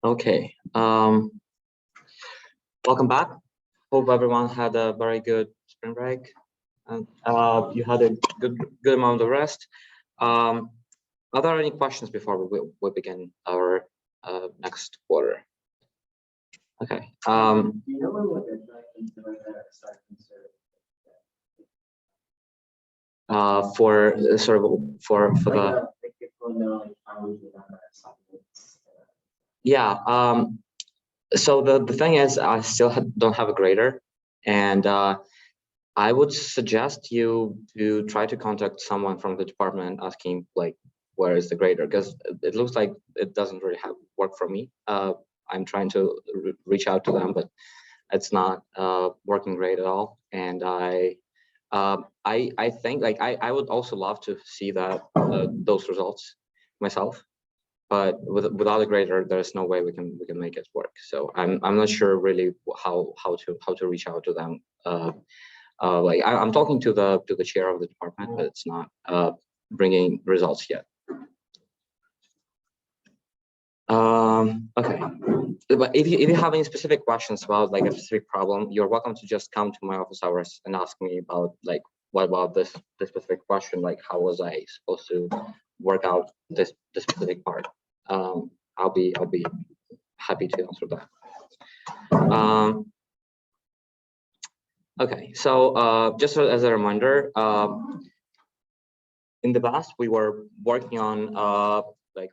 Okay, welcome back. Hope everyone had a very good spring break and you had a good amount of rest. Are there any questions before we begin our next quarter? Okay. For the yeah. So the thing is, I still don't have a grader, and I would suggest you to try to contact someone from the department asking like, where is the grader? Because it looks like it doesn't really work for me. I'm trying to reach out to them, but it's not working great at all. And I think like I would also love to see that those results myself. But without a grader, there's no way we can make it work. So I'm not sure really how to reach out to them. Like I'm talking to the chair of the department, but it's not bringing results yet. Okay, but if you have any specific questions about like a specific problem, you're welcome to just come to my office hours and ask me about like what about this specific question, like how was I supposed to work out this specific part. I'll be happy to answer that. Okay, so just as a reminder, in the past we were working on like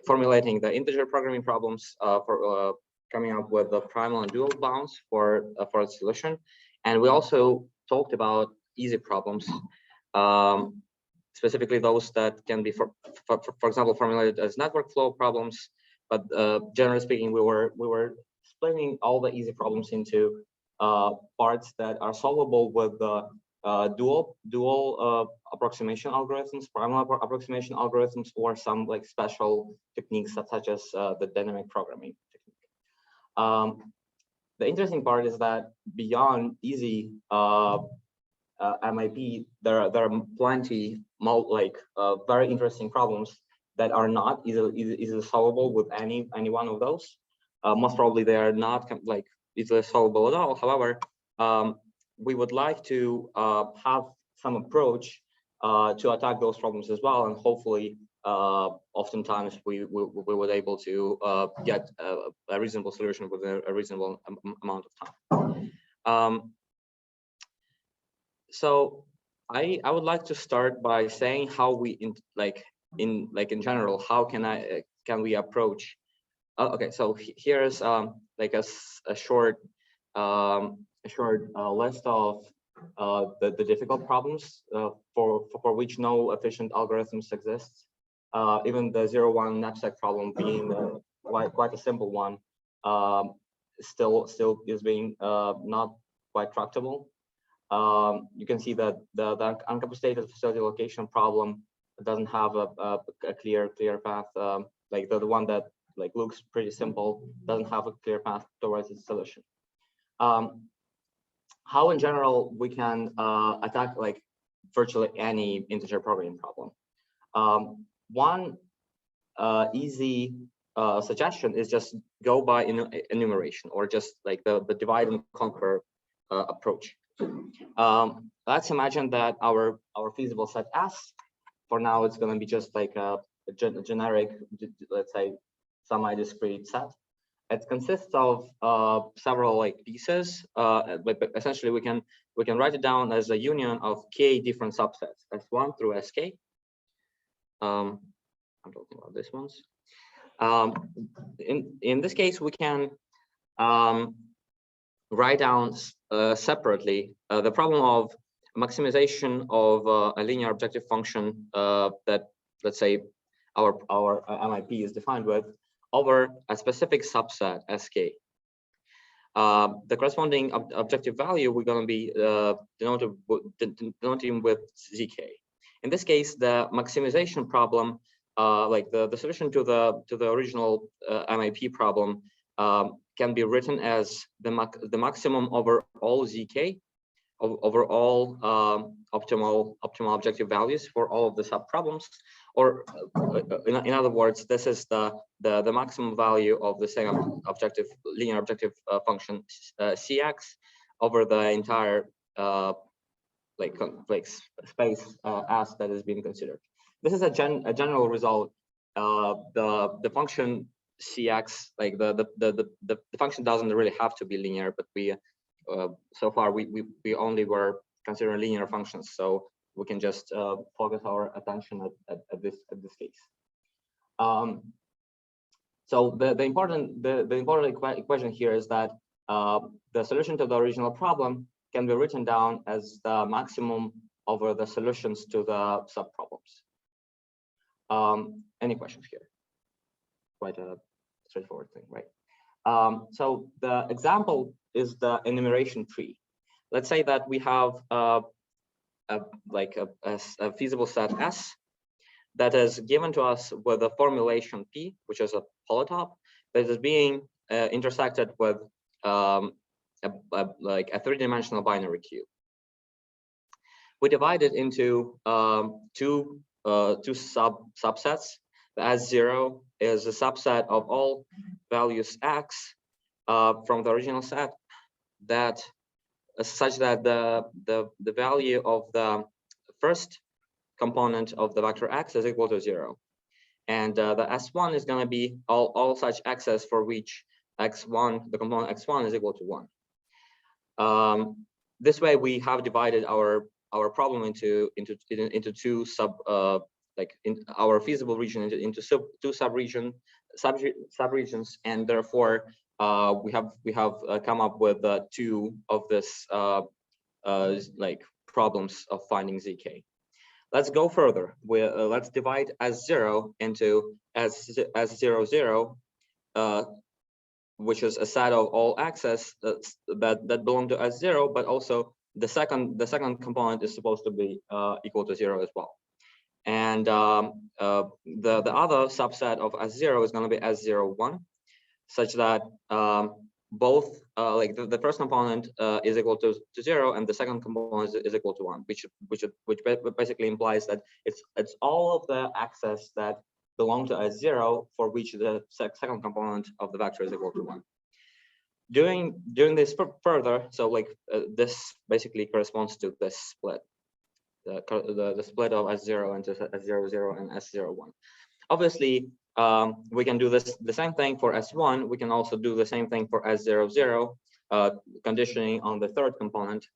formulating the integer programming problems for coming up with the primal and dual bounds for the solution, and we also talked about easy problems, specifically those that can be for example formulated as network flow problems. But generally speaking, we were splitting all the easy problems into parts that are solvable with the dual approximation algorithms, primal approximation algorithms, or some like special techniques such as the dynamic programming technique. The interesting part is that beyond easy MIP, there are plenty very interesting problems that are not easily solvable with any one of those. Most probably they are not like easily solvable at all. However, we would like to have some approach to attack those problems as well, and hopefully oftentimes we were able to get a reasonable solution within a reasonable amount of time. So I would like to start by saying how we in general, how can we approach okay, so here's like a short list of the difficult problems for which no efficient algorithms exist. Even the 0-1 knapsack problem being quite a simple one, still is being not quite tractable. You can see that the uncapacitated facility location problem doesn't have a clear path. Like the one that like looks pretty simple doesn't have a clear path towards its solution. How in general we can attack like virtually any integer programming problem. One easy suggestion is just go by enumeration, or just like the divide and conquer approach. Let's imagine that our feasible set S, for now it's going to be just like a generic, let's say, semi-discrete set. It consists of several like pieces, but essentially we can write it down as a union of k different subsets, S1 through Sk. I'm talking about these ones. In this case, we can write down separately the problem of maximization of a linear objective function that, let's say, our MIP is defined with, over a specific subset Sk. The corresponding objective value we're going to be denoting with Zk. In this case, the maximization problem, like the solution to the original MIP problem, can be written as the maximum over all Zk, over all optimal objective values for all of the subproblems, or in other words, this is the maximum value of the same objective linear objective function Cx over the entire like space S that is being considered. This is a general result. The function Cx, like the function doesn't really have to be linear, but we so far we only were considering linear functions, so we can just focus our attention at this case. So the important equation here is that the solution to the original problem can be written down as the maximum over the solutions to the subproblems. Any questions here? Quite a straightforward thing, right? So the example is the enumeration tree. Let's say that we have a feasible set S that is given to us with a formulation P, which is a polytope that is being intersected with like a three-dimensional binary cube. We divide it into two subsets. The S0 is a subset of all values X from the original set that such that the value of the first component of the vector X is equal to 0. And the S1 is going to be all such X's for which X1, the component X1 is equal to 1. This way we have divided our problem into two our feasible region into two subregions, and therefore we have come up with two of this like problems of finding zk. Let's go further. Let's divide S0 into S00, which is a set of all X's that belong to S0, but also the second component is supposed to be equal to 0 as well. And the other subset of S0 is going to be S01, such that both like the first component is equal to 0 and the second component is equal to 1, which basically implies that it's all of the X's that belong to S0 for which the second component of the vector is equal to 1. Doing this further, so like this basically corresponds to this split, the split of S0 into S00 and S01. Obviously, we can do the same thing for S1. We can also do the same thing for S00, conditioning on the third component,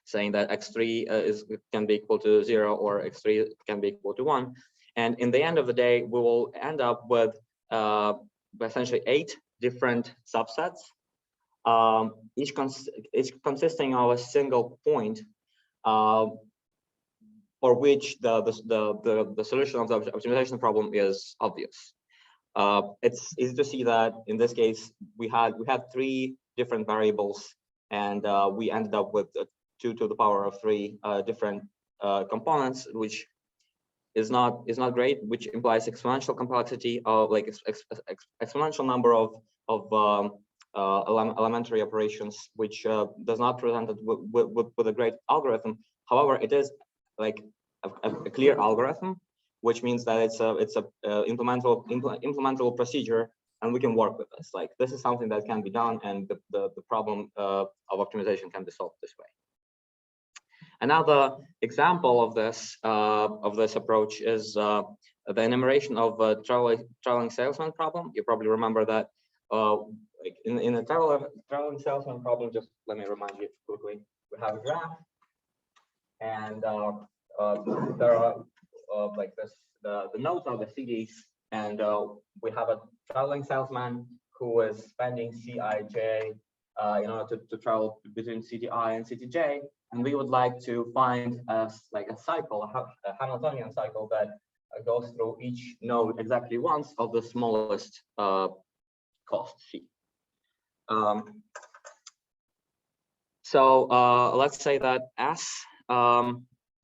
saying that X3 can be equal to 0 or X3 can be equal to 1. And in the end of the day, we will end up with essentially 8 different subsets, each consisting of a single point for which the solution of the optimization problem is obvious. It's easy to see that in this case we had 3 different variables, and we ended up with 2 to the power of 3 different components, which is not great, which implies exponential complexity of like exponential number of elementary operations, which does not present it with a great algorithm. However, it is like a clear algorithm, which means that it's a implementable procedure, and we can work with this. Like this is something that can be done, and the problem of optimization can be solved this way. Another example of this approach is the enumeration of a traveling salesman problem. You probably remember that like in a traveling salesman problem. Just let me remind you quickly. We have a graph, and there are like this the nodes are the cities, and we have a traveling salesman who is spending Cij in order to travel between city I and city j. And we would like to find a cycle, a Hamiltonian cycle that goes through each node exactly once of the smallest cost C. So let's say that S, I1,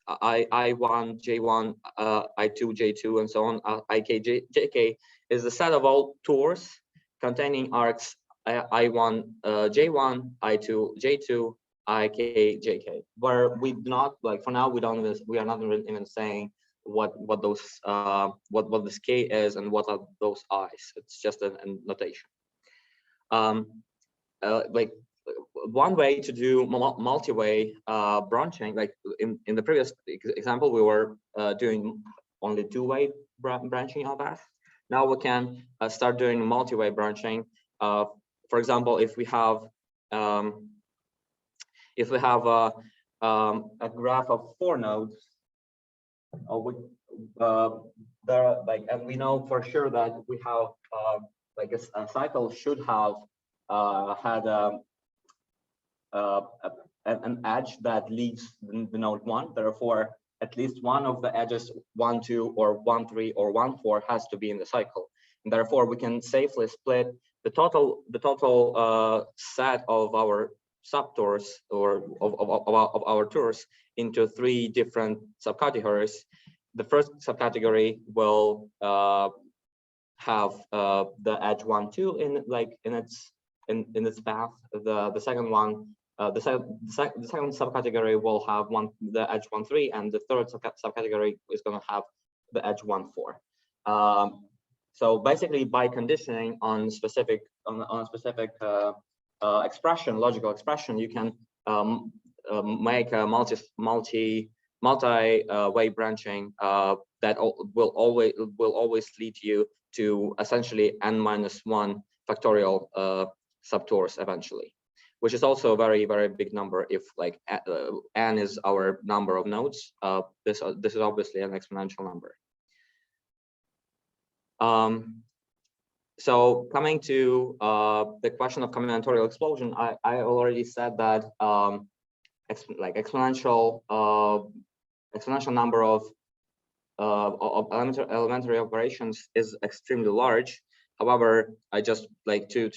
J1, I2, J2, and so on, Ik, Jk is the set of all tours containing arcs I1, J1, I2, J2, Ik, Jk, where we do not, like for now, we are not even saying what those what this k is and what are those i's. It's just a notation. Like one way to do multi-way branching, like in the previous example, we were doing only two-way branching of that. Now we can start doing multi-way branching. For example, if we have a graph of 4 nodes, there like, and we know for sure that we have like a cycle should have had an edge that leads the node 1. Therefore, at least one of the edges 1, 2, or 1, 3, or 1, 4 has to be in the cycle. And therefore, we can safely split the total set of our subtours or of our tours into 3 different subcategories. The first subcategory will have the edge 1, 2 in its path. The second one, the second subcategory will have the edge 1, 3, and the third subcategory is going to have the edge 1, 4. So basically, by conditioning on a specific expression, logical expression, you can make a multi-way branching that will always lead you to essentially n-1 factorial subtours eventually, which is also a very, very big number. If like n is our number of nodes, this is obviously an exponential number. So coming to the question of combinatorial explosion, I already said that exponential number of elementary operations is extremely large. However, I just like to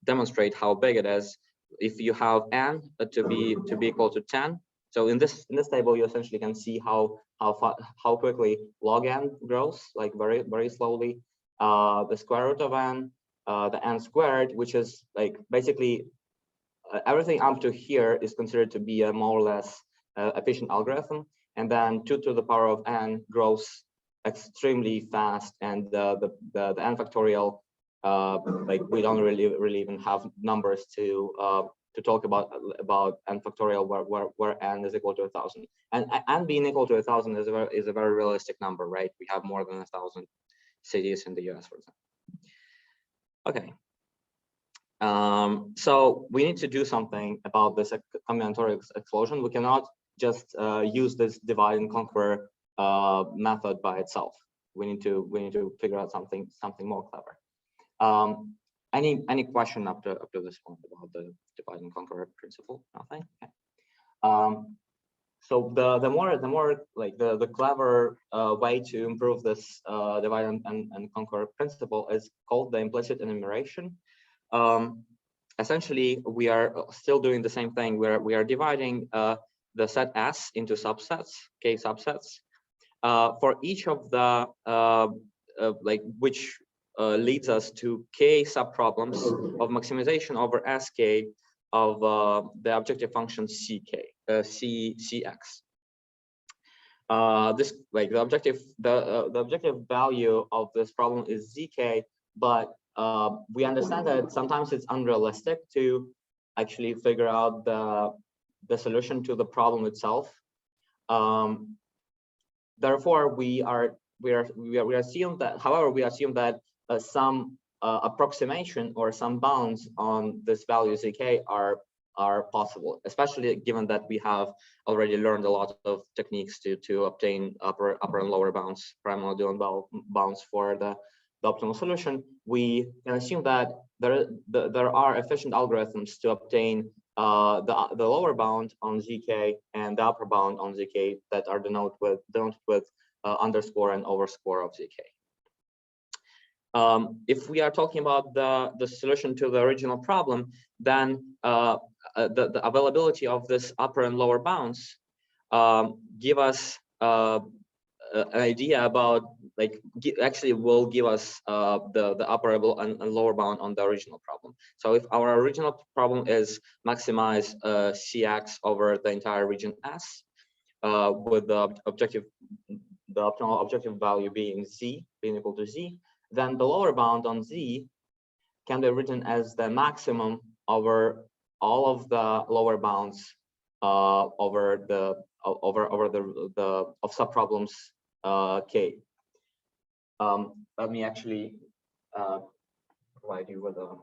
demonstrate how big it is. If you have n to be equal to 10, so in this table you essentially can see how quickly log n grows, like very slowly. The square root of n, the n squared, which is like basically everything up to here is considered to be a more or less efficient algorithm, and then 2 to the power of n grows extremely fast, and the n factorial, like we don't really even have numbers to talk about n factorial where n is equal to 1,000, and n being equal to 1,000 is a very realistic number, right? We have more than 1,000 cities in the US, for example. Okay. So we need to do something about this combinatorial explosion. We cannot just use this divide and conquer method by itself. We need to figure out something more clever. Any question up to this point about the divide and conquer principle? Nothing. Okay. So the more like the clever way to improve this divide and conquer principle is called the implicit enumeration. Essentially, we are still doing the same thing where we are dividing the set S into subsets, k subsets, for each of the like which leads us to k subproblems of maximization over sk of the objective function cx. This like the objective value of this problem is zk, but we understand that sometimes it's unrealistic to actually figure out the solution to the problem itself. Therefore, we assume that, however, we assume that some approximation or some bounds on this value zk are possible, especially given that we have already learned a lot of techniques to obtain upper and lower bounds, primal Dillon bounds for the optimal solution. We can assume that there are efficient algorithms to obtain the lower bound on zk and the upper bound on zk that are denoted with underscore and overscore of zk. If we are talking about the solution to the original problem, then the availability of this upper and lower bounds give us an idea about, like, actually will give us the upper and lower bound on the original problem. So if our original problem is maximize cx over the entire region S, with the optimal objective value being equal to z, then the lower bound on z can be written as the maximum over all of the lower bounds over the of subproblems k. Let me actually provide you with a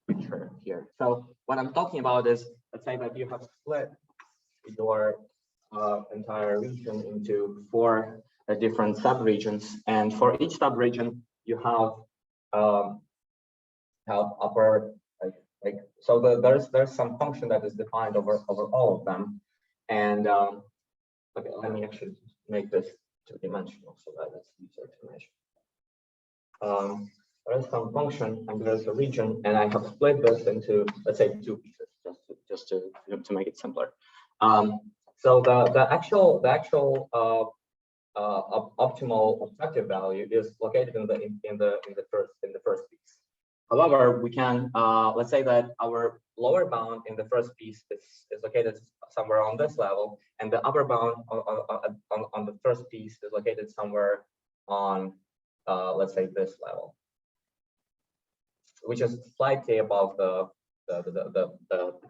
picture here. So what I'm talking about is, let's say that you have split your entire region into 4 different subregions, and for each subregion you have upper so there's some function that is defined over all of them, and okay, let me actually make this two-dimensional so that it's easier to measure. There is some function and there's a region, and I have split this into, let's say, 2 pieces just to make it simpler. So the actual optimal objective value is located in the first piece. However, we can let's say that our lower bound in the first piece is located somewhere on this level, and the upper bound on the first piece is located somewhere on let's say this level, which is slightly above the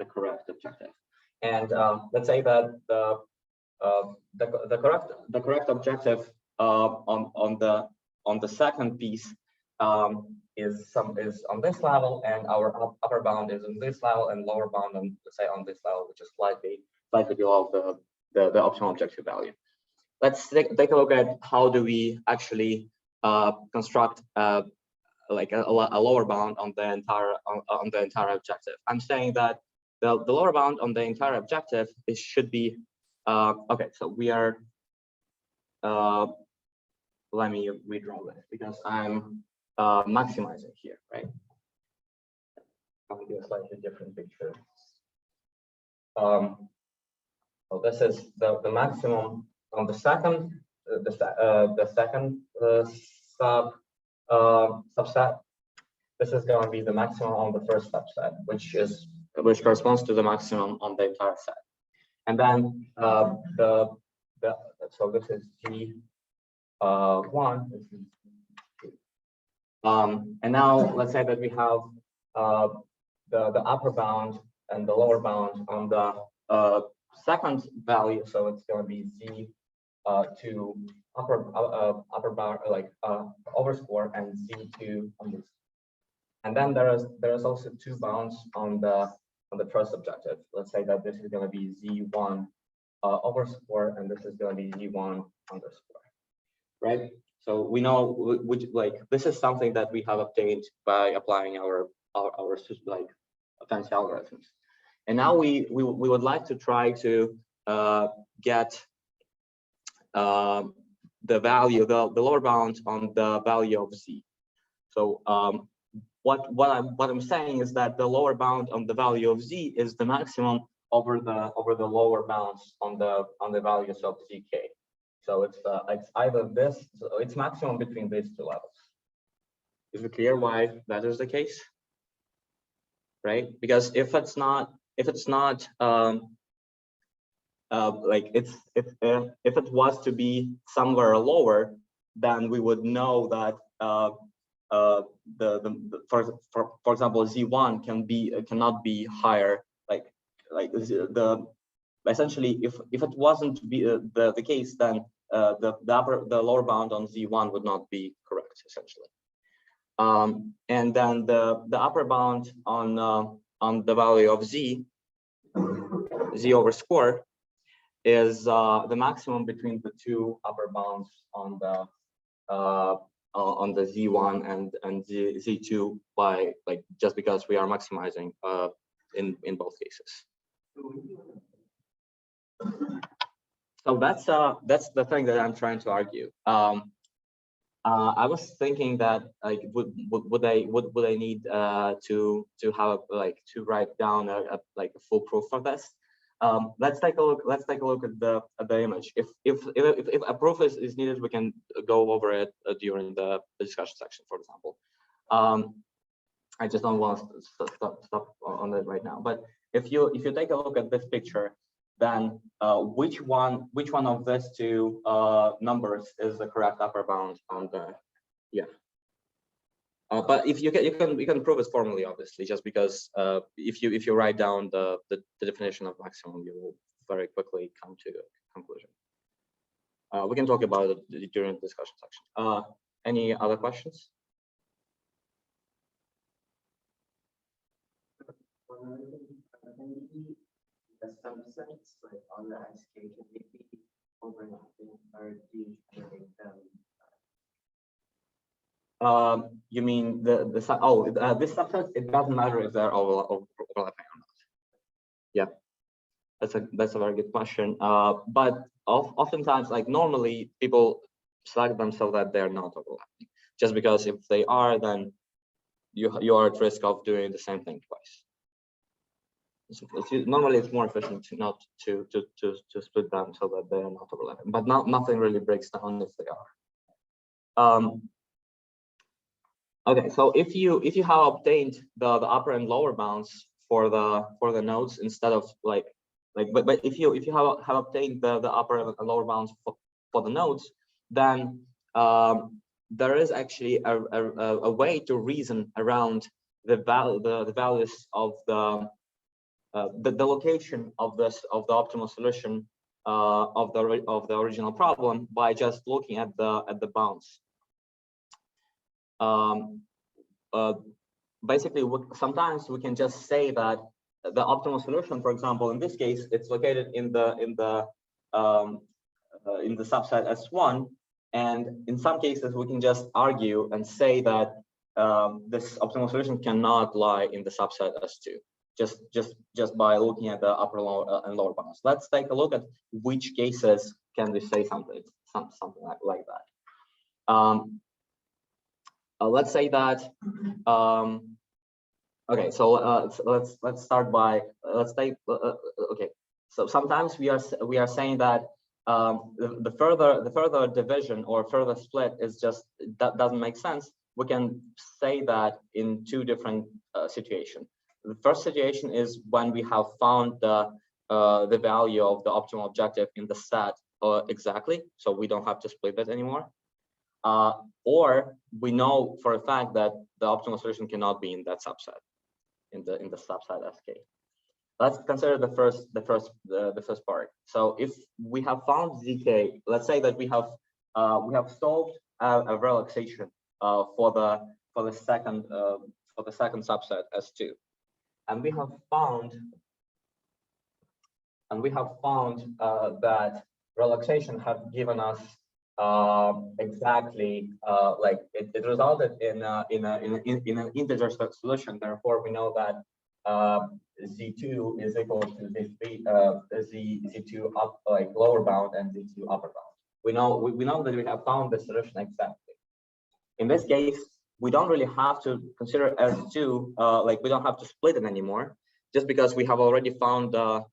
correct objective. And let's say that the correct objective on the second piece is on this level, and our upper bound is on this level, and lower bound on, let's say, on this level, which is slightly below the optimal objective value. Let's take a look at how do we actually construct like a lower bound on the entire objective. I'm saying that the lower bound on the entire objective should be okay. So we are let me redraw this because I'm maximizing here, right? I'll do a slightly different picture. So this is the maximum on the second subset. This is going to be the maximum on the first subset, which corresponds to the maximum on the entire set. And then so this is G1. This is and now let's say that we have the upper bound and the lower bound on the second value, so it's going to be Z2 upper bar, like overscore, and Z2 underscore. And then there is also 2 bounds on the first objective. Let's say that this is going to be Z1 overscore, and this is going to be Z1 underscore, right? So we know which, like, this is something that we have obtained by applying our like fancy algorithms. And now we would like to try to get the value, the lower bound on the value of Z. So what I'm saying is that the lower bound on the value of Z is the maximum over the lower bounds on the values of ZK. So it's either this, so it's maximum between these 2 levels. Is it clear why that is the case? Right? Because if it's not like if it was to be somewhere lower, then we would know that for example, Z1 cannot be higher, like essentially if it wasn't to be the case, then the lower bound on Z1 would not be correct, essentially. And then the upper bound on the value of Z over score is the maximum between the 2 upper bounds on the Z1 and Z2 by, like, just because we are maximizing in both cases. So that's the thing that I'm trying to argue. I was thinking that, like, would I need to have to write down a full proof for this? Let's take a look at the image. If a proof is needed, we can go over it during the discussion section, for example. I just don't want to stop on it right now. But if you take a look at this picture, then which one of these two numbers is the correct upper bound on the but if you can prove it formally, obviously, just because if you write down the definition of maximum, you will very quickly come to a conclusion. We can talk about it during the discussion section. Any other questions? The subsets like on the SK can be overlapping, or do you generate them? You mean this subset? It doesn't matter if they're overlapping or not. Yeah, that's a very good question. But oftentimes, like normally, people select them so that they're not overlapping. Just because if they are, then you are at risk of doing the same thing twice. So normally, it's more efficient to not to split them so that they are not overlapping. But nothing really breaks down if they are. Okay, so if you have obtained the upper and lower bounds for the nodes instead of but if you have obtained the upper and lower bounds for the nodes, then there is actually a way to reason around the values of the location of the optimal solution of the original problem by just looking at the bounds. Basically, sometimes we can just say that the optimal solution, for example, in this case, it's located in the subset S1, and in some cases we can just argue and say that this optimal solution cannot lie in the subset S2, just by looking at the upper and lower bounds. Let's take a look at which cases can we say something like that. Let's say that. Okay, so let's start by okay. So sometimes we are saying that the further division or further split is just that doesn't make sense. We can say that in two different situations. The first situation is when we have found the value of the optimal objective in the set exactly, so we don't have to split it anymore. Or we know for a fact that the optimal solution cannot be in that subset, in the subset SK. Let's consider the first part. So if we have found ZK, let's say that we have solved a relaxation for the second subset S2, and we have found that relaxation have given us exactly like it resulted in an integer solution. Therefore, we know that Z2 is equal to Z2 up lower bound and Z2 upper bound. We know that we have found the solution exactly. In this case, we don't really have to consider S2 we don't have to split it anymore, just because we have already found the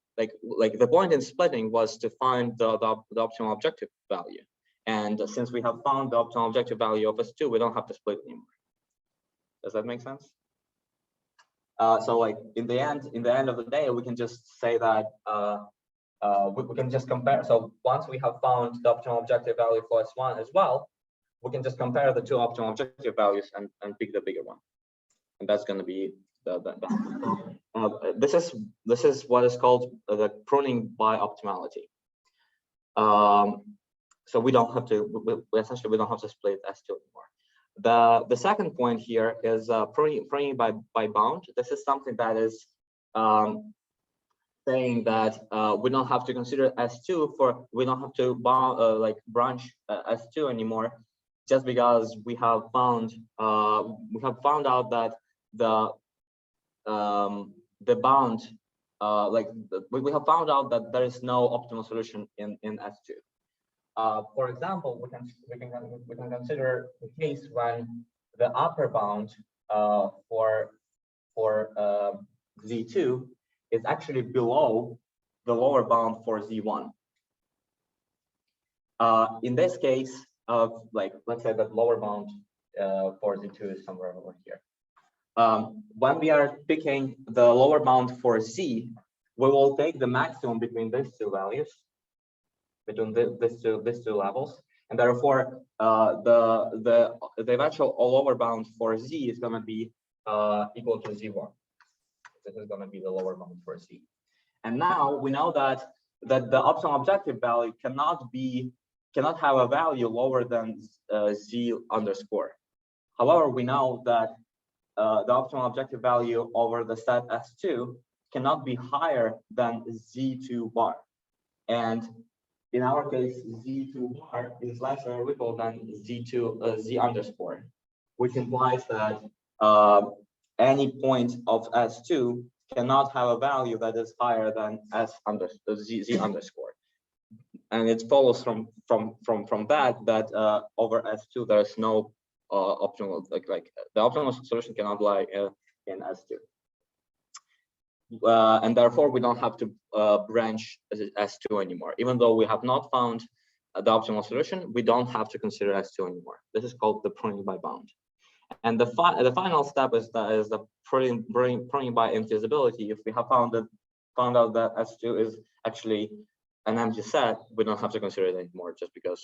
point in splitting was to find the optimal objective value. And since we have found the optimal objective value of S2, we don't have to split anymore. Does that make sense? So in the end of the day, we can just say that we can just compare. So once we have found the optimal objective value for S1 as well, we can just compare the two optimal objective values and pick the bigger one. And that's going to be this is what is called the pruning by optimality. So we don't have to, essentially we don't have to split S2 anymore. The second point here is pruning by bound. This is something that is saying that we don't have to consider S2 we don't have to branch S2 anymore, just because we have found out that the bound we have found out that there is no optimal solution in S2. For example, we can consider the case when the upper bound for Z2 is actually below the lower bound for Z1. In this case, let's say that lower bound for Z2 is somewhere over here. when we are picking the lower bound for Z, we will take the maximum between these two values, between these two levels, and therefore the eventual lower bound for Z is going to be equal to Z1. This is going to be the lower bound for Z. And now we know that the optimal objective value cannot have a value lower than Z underscore. However, we know that the optimal objective value over the set S2 cannot be higher than Z2 bar. And in our case, Z2 bar is less or equal than Z underscore, which implies that any point of S2 cannot have a value that is higher than Z underscore. And it follows from that over S2 there is no optimal, like the optimal solution cannot lie in S2. And therefore we don't have to branch S2 anymore. Even though we have not found the optimal solution, we don't have to consider S2 anymore. This is called the pruning by bound. And the final step is the pruning by infeasibility. If we have found out that S2 is actually an empty set, we don't have to consider it anymore, just because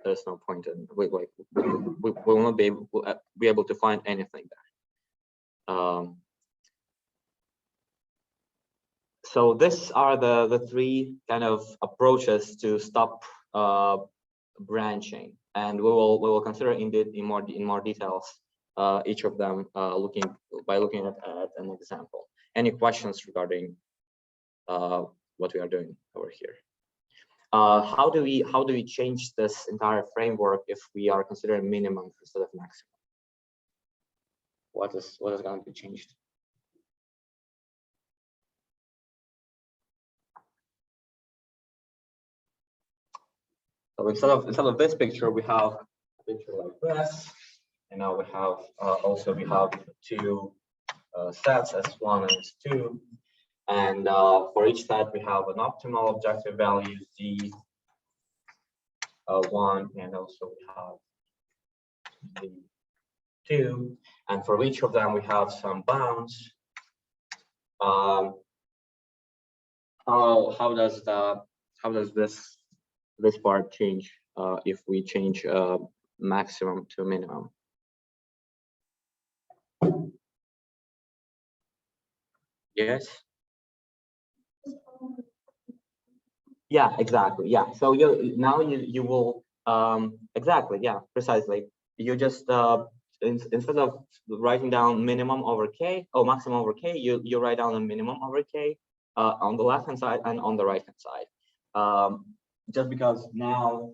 there's no point in we will not be able to find anything there. So these are the three kind of approaches to stop branching, and we will consider in more details each of them looking at an example. Any questions regarding what we are doing over here? How do we change this entire framework if we are considering minimum instead of maximum? What is going to be changed? So instead of this picture, we have a picture like this, and now we have two sets, S1 and S2, and for each set we have an optimal objective value Z1, and also we have Z2, and for each of them we have some bounds. How does this part change if we change maximum to minimum? Yes. Yeah, exactly. Yeah. So you will exactly. Yeah, precisely. You just instead of writing down minimum over K or maximum over K, you write down a minimum over K on the left hand side and on the right hand side. Just because now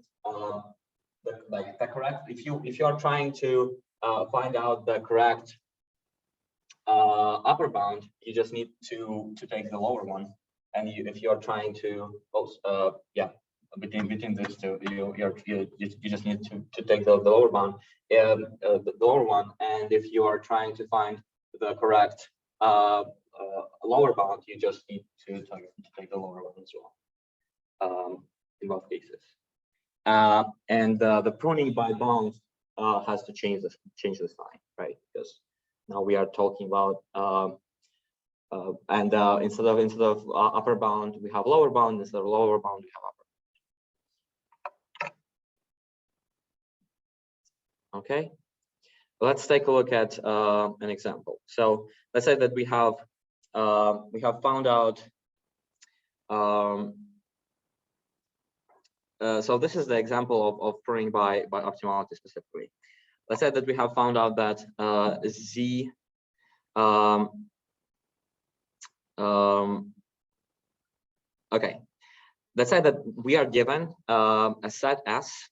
the correct, if you are trying to find out the correct upper bound, you just need to take the lower one, and if you are trying to between these two, you just need to take the lower bound and the lower one, and if you are trying to find the correct lower bound, you just need to take the lower one as well. In both cases, and the pruning by bounds has to change the sign, right? Because now we are talking about instead of upper bound we have lower bound, instead of lower bound we have upper. Okay, let's take a look at an example. So let's say that we have found out. So this is the example of pruning by optimality specifically. Let's say that we have found out that Z okay, let's say that we are given a set S,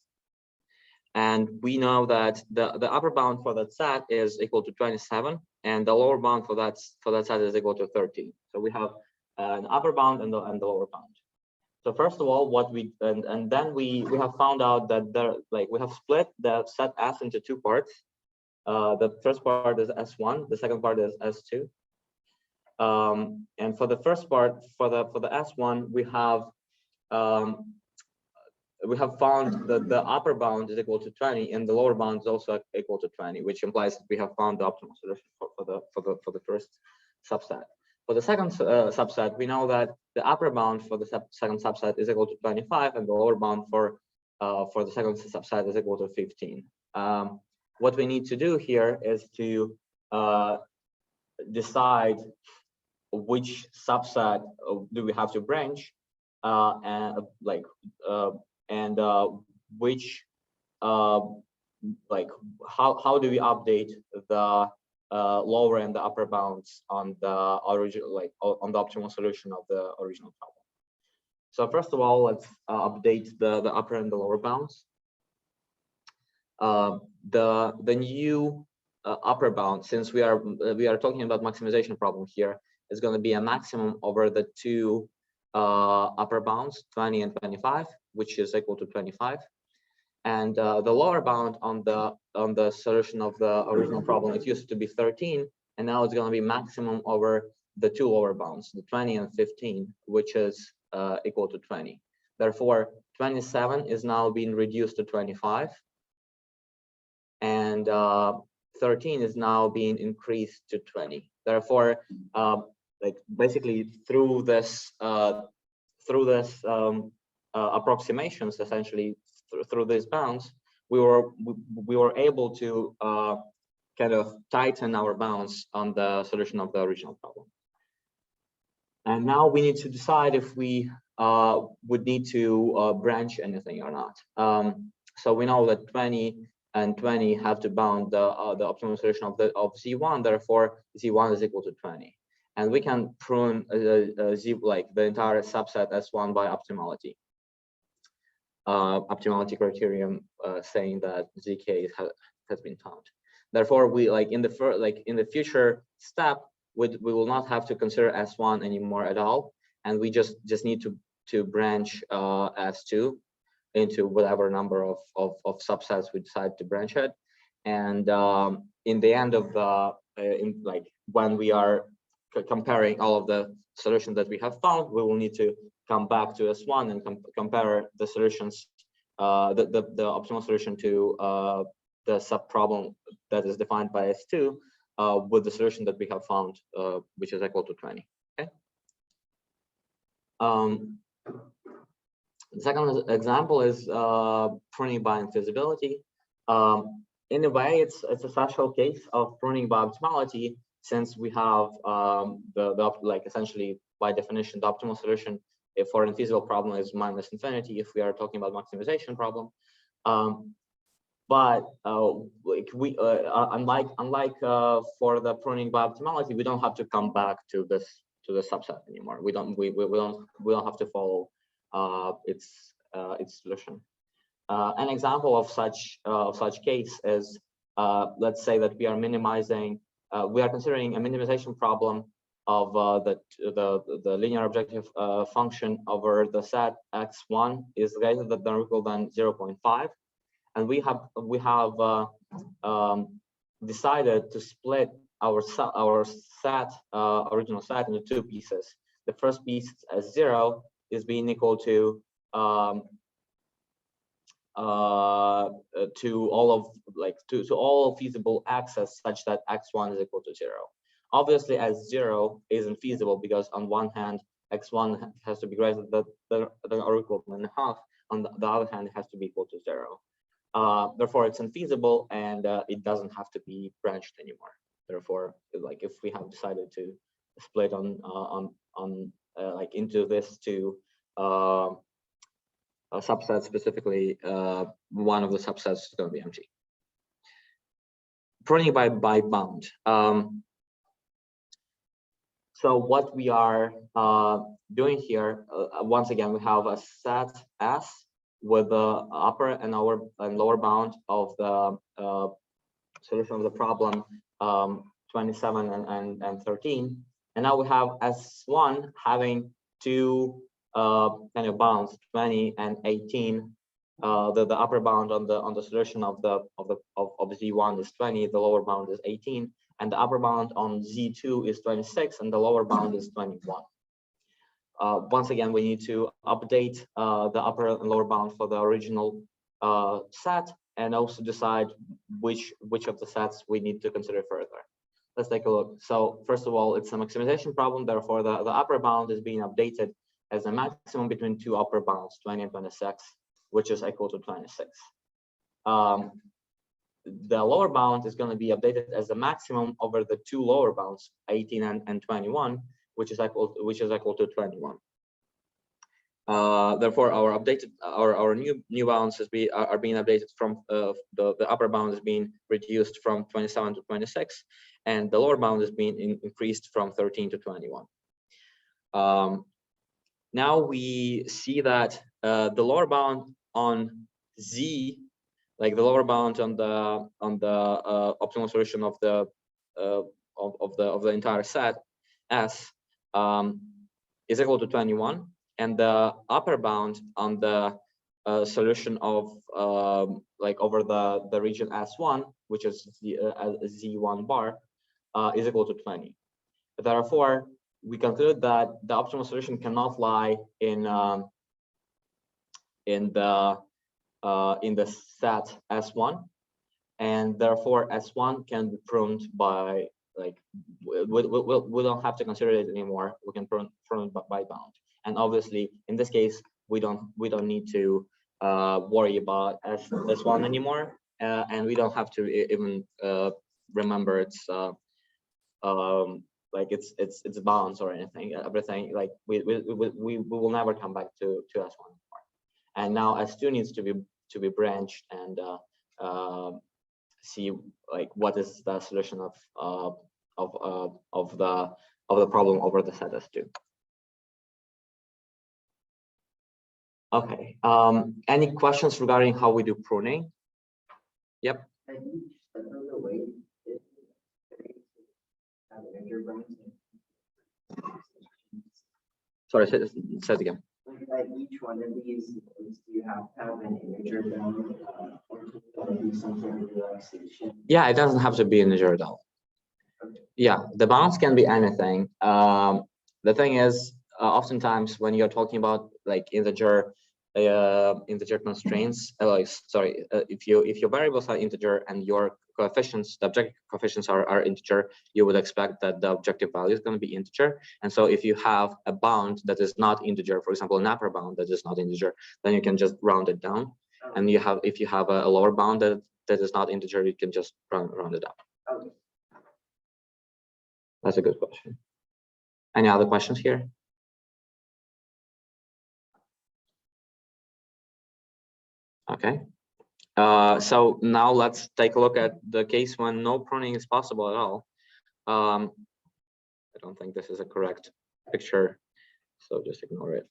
and we know that the upper bound for that set is equal to 27, and the lower bound for that set is equal to 13. So we have an upper bound and the lower bound. So first of all, what we and then we have found out that we have split the set S into two parts. The first part is S1, the second part is S2. And for the first part, for the S1, we have we have found that the upper bound is equal to 20 and the lower bound is also equal to 20, which implies that we have found the optimal solution for the first subset. For the second subset, we know that the upper bound for the second subset is equal to 25 and the lower bound for the second subset is equal to 15. What we need to do here is to decide which subset do we have to branch, and which how do we update the lower and the upper bounds on the original, on the optimal solution of the original problem. So first of all, let's update the upper and the lower bounds. The new upper bound, since we are talking about maximization problem here, is going to be a maximum over the two upper bounds, 20 and 25, which is equal to 25. And the lower bound on the solution of the original problem, it used to be 13, and now it's going to be maximum over the two lower bounds, the 20 and 15, which is equal to 20. Therefore, 27 is now being reduced to 25, and 13 is now being increased to 20. Therefore, basically through this approximations, essentially through these bounds, we were able to kind of tighten our bounds on the solution of the original problem. And now we need to decide if we would need to branch anything or not. So we know that 20 and 20 have to bound the optimal solution of Z1. Therefore, Z1 is equal to 20, and we can prune the entire subset S1 by optimality. Optimality criterion saying that ZK has been found. Therefore, we in the future step, we will not have to consider S1 anymore at all, and we just need to branch S2 into whatever number of subsets we decide to branch it. And in the end of the when we are comparing all of the solutions that we have found, we will need to come back to S1 and compare the solutions, the optimal solution to the subproblem that is defined by S2 with the solution that we have found, which is equal to 20. Okay. The second example is pruning by infeasibility. In a way, it's a special case of pruning by optimality, since we have essentially by definition the optimal solution for an infeasible problem is minus infinity if we are talking about maximization problem. But unlike for the pruning by optimality, we don't have to come back to the subset anymore. We don't have to follow its solution. An example of such case is, let's say that we are minimizing. We are considering a minimization problem of the linear objective function over the set x1 is greater than or equal than 0.5, and we have decided to split our set original set into two pieces. The first piece as 0 is being equal to all feasible x's such that x1 is equal to 0. Obviously, as 0 isn't feasible because on one hand x1 has to be greater than or equal to half. On the other hand, it has to be equal to 0. Therefore, it's unfeasible and it doesn't have to be branched anymore. Therefore, if we have decided to split into this two subsets, specifically one of the subsets is going to be empty. Pruning by bound. So what we are doing here, once again, we have a set S with the upper and lower bound of the solution of the problem 27 and 13, and now we have S1 having two kind of bounds, 20 and 18. The upper bound on the solution of Z1 is 20, the lower bound is 18, and the upper bound on Z2 is 26, and the lower bound is 21. once again, we need to update the upper and lower bound for the original set, and also decide which of the sets we need to consider further. Let's take a look. So first of all, it's a maximization problem. Therefore, the upper bound is being updated as a maximum between two upper bounds, 20 and 26, which is equal to 26. The lower bound is going to be updated as a maximum over the two lower bounds, 18 and 21, which is equal to 21. Therefore, our new bounds are being updated from the upper bound is being reduced from 27 to 26, and the lower bound is being increased from 13 to 21. Now we see that the lower bound on Z, like the lower bound on the optimal solution of the entire set S, is equal to 21, and the upper bound on the solution of like over the region S1, which is the Z1 bar, is equal to 20. Therefore, we conclude that the optimal solution cannot lie in the set S1, and therefore S1 can be pruned by, like, we don't have to consider it anymore. We can prune it by bound, and obviously in this case we don't need to worry about S1 anymore, and we don't have to even remember its like its bounds or anything. Everything, like we will never come back to S1 anymore. And now S2 needs to be branched and see like what is the solution of the problem over the set S2. Okay. Any questions regarding how we do pruning? Yep. Sorry, say it again. Like each one of these, do you have to have an integer bound, or can it be some sort of relaxation? Yeah, it doesn't have to be an integer at all. Okay. Yeah, the bounds can be anything. The thing is, oftentimes when you're talking about like integer constraints, if your variables are integer and your coefficients, the objective coefficients are integer, you would expect that the objective value is going to be integer. And so if you have a bound that is not integer, for example, an upper bound that is not integer, then you can just round it down. Oh. And if you have a lower bound that is not integer, you can just round it up. Okay. That's a good question. Any other questions here? Okay. So now let's take a look at the case when no pruning is possible at all. I don't think this is a correct picture, so just ignore it.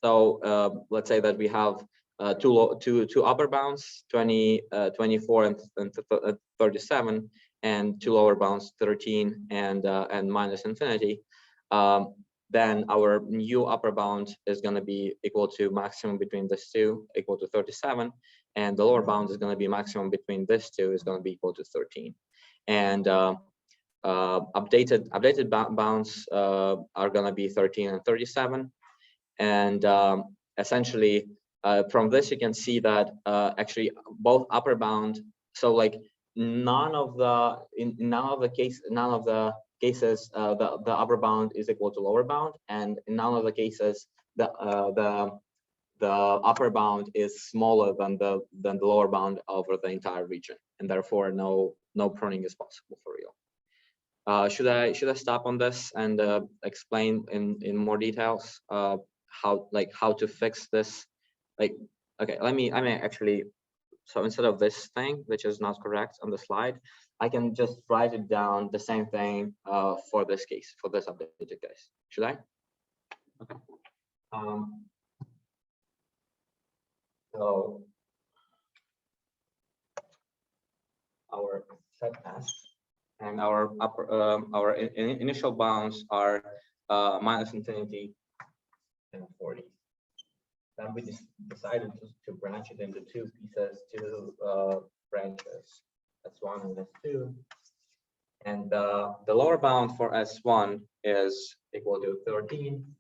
So let's say that we have two upper bounds, 24 and 37, and two lower bounds, 13 and minus infinity. Then our new upper bound is going to be equal to maximum between these two, equal to 37, and the lower bound is going to be maximum between these two is going to be equal to 13. And updated bounds are going to be 13 and 37. And essentially, from this you can see that actually both upper bound. So like none of the cases the upper bound is equal to lower bound, and in none of the cases the upper bound is smaller than the lower bound over the entire region, and therefore no pruning is possible for real. Should I stop on this and explain in more details how to fix this? Like, okay, let me actually. So instead of this thing, which is not correct on the slide, I can just write it down the same thing for this case, for this updated case. Should I? Okay. So our set S and our initial bounds are minus infinity and 40. Then we just decided to branch it into two pieces, two branches. That's one and that's two. And the lower bound for S1 is equal to 13.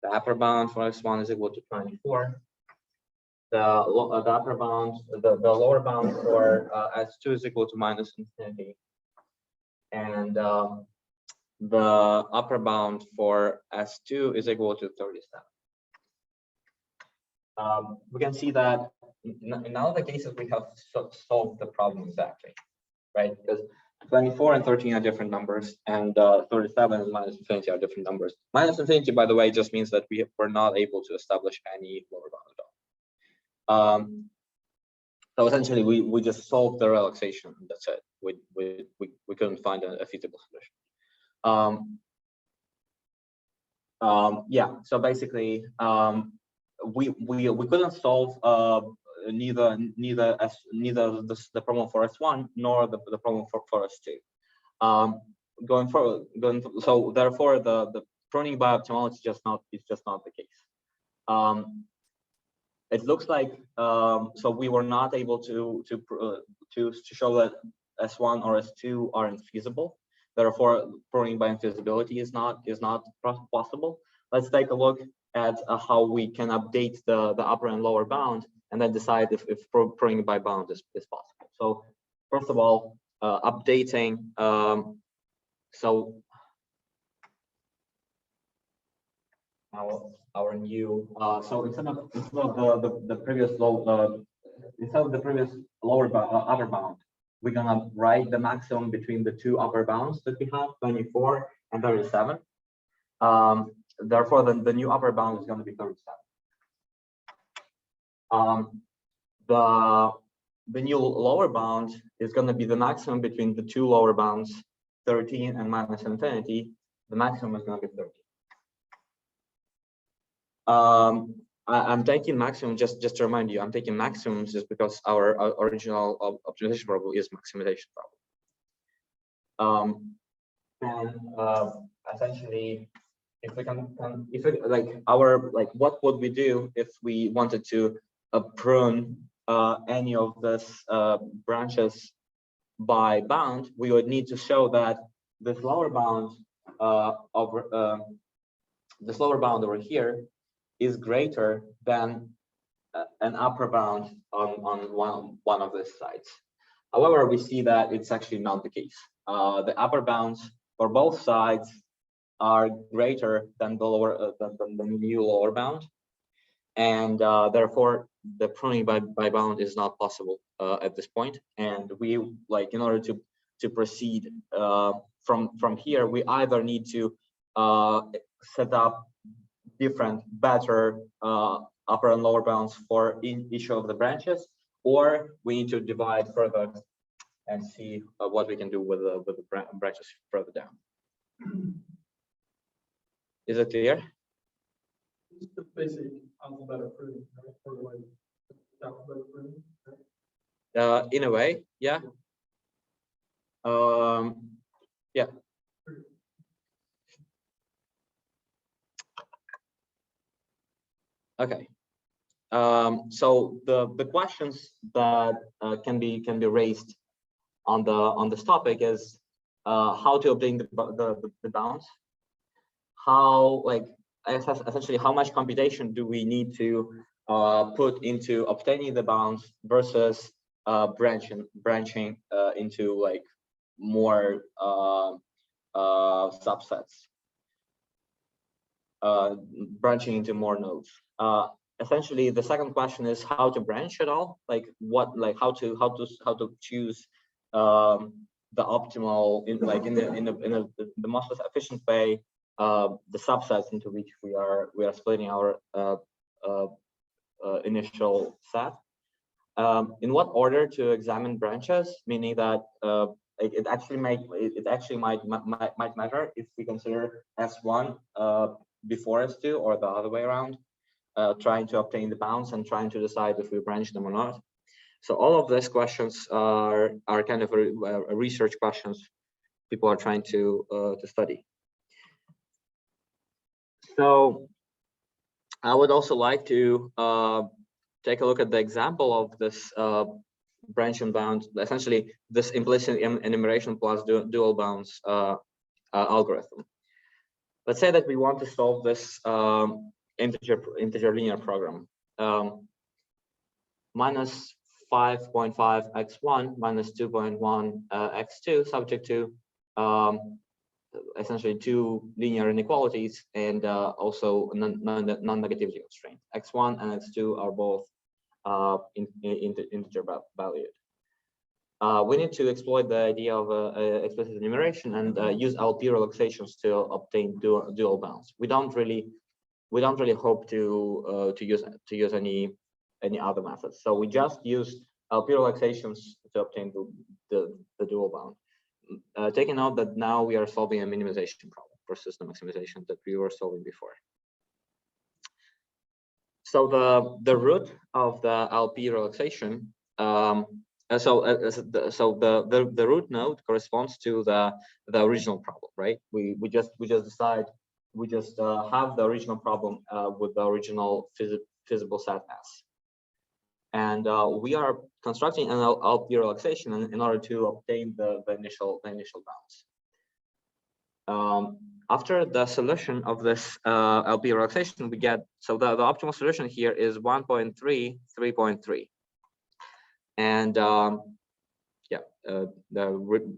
The upper bound for S1 is equal to 24. The upper bound, the lower bound for S2 is equal to minus infinity. And the upper bound for S2 is equal to 37. We can see that in all the cases we have solved the problem exactly, right? Because 24 and 13 are different numbers, and 37 and minus infinity are different numbers. Minus infinity, by the way, just means that we were not able to establish any lower bound at all. So essentially, we just solved the relaxation. That's it. We couldn't find a feasible solution. Yeah. So basically, we couldn't solve neither the problem for S1 nor the problem for S2. Going forward, so therefore the pruning by optimality is just not the case. It looks like so we were not able to show that S1 or S2 are infeasible. Therefore, pruning by infeasibility is not possible. Let's take a look at how we can update the upper and lower bound, and then decide if pruning by bound is possible. So first of all, updating. So our new so instead of the previous lower upper bound, we're gonna write the maximum between the two upper bounds that we have, 24 and 37. Therefore, the new upper bound is going to be 37. The new lower bound is going to be the maximum between the two lower bounds, 13 and minus infinity. The maximum is going to be 13. I'm taking maximum just to remind you. I'm taking maximums just because our original optimization problem is maximization problem. Essentially, if we what would we do if we wanted to prune any of this branches by bound? We would need to show that this lower bound this lower bound over here is greater than an upper bound on one of these sides. However, we see that it's actually not the case. The upper bounds for both sides are greater than the lower than the new lower bound, and therefore the pruning by bound is not possible at this point. And we in order to proceed from here, we either need to set up different, better upper and lower bounds for each of the branches, or we need to divide further and see what we can do with the branches further down. Is it clear? It's the basic alphabetic pruning, right? Or like alphabetic pruning, right? In a way, yeah. Yeah. Okay. So the questions that can be raised on this topic is how to obtain the bounds, how essentially how much computation do we need to put into obtaining the bounds versus branching into more subsets, branching into more nodes. Essentially, the second question is how to branch it all, how to choose the optimal in the most efficient way the subsets into which we are splitting our initial set. In what order to examine branches, meaning that it actually might matter if we consider S1 before S2 or the other way around, trying to obtain the bounds and trying to decide if we branch them or not. So all of these questions are kind of a research questions people are trying to study. So I would also like to take a look at the example of this branch and bound, essentially this implicit enumeration plus dual bounds algorithm. Let's say that we want to solve this integer linear program. Minus 5.5 x1 minus 2.1 x2, subject to essentially two linear inequalities and also non-negativity constraint. X1 and X2 are both integer valued. We need to exploit the idea of explicit enumeration and use LP relaxations to obtain dual bounds. We don't really hope to use any other methods. So we just use LP relaxations to obtain the dual bound. Taking note that now we are solving a minimization problem for system maximization that we were solving before. So the root of the LP relaxation, the root node corresponds to the original problem, right? We just have the original problem with the original feasible set S. And we are constructing an LP relaxation in order to obtain the initial bounds. After the solution of this LP relaxation, we get, so the optimal solution here is 1.3, 3.3. And the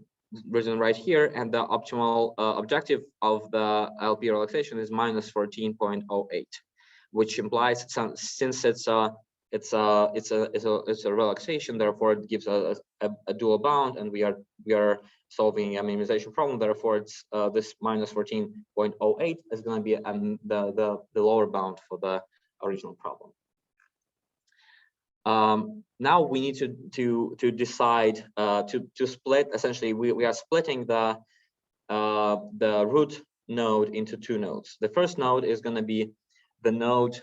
region right here, and the optimal objective of the LP relaxation is minus 14.08, which implies since it's a relaxation, therefore it gives a dual bound, and we are solving a minimization problem. Therefore, it's this minus 14.08 is going to be the lower bound for the original problem. Now we need to decide to split. Essentially, we are splitting the root node into two nodes. The first node is going to be the node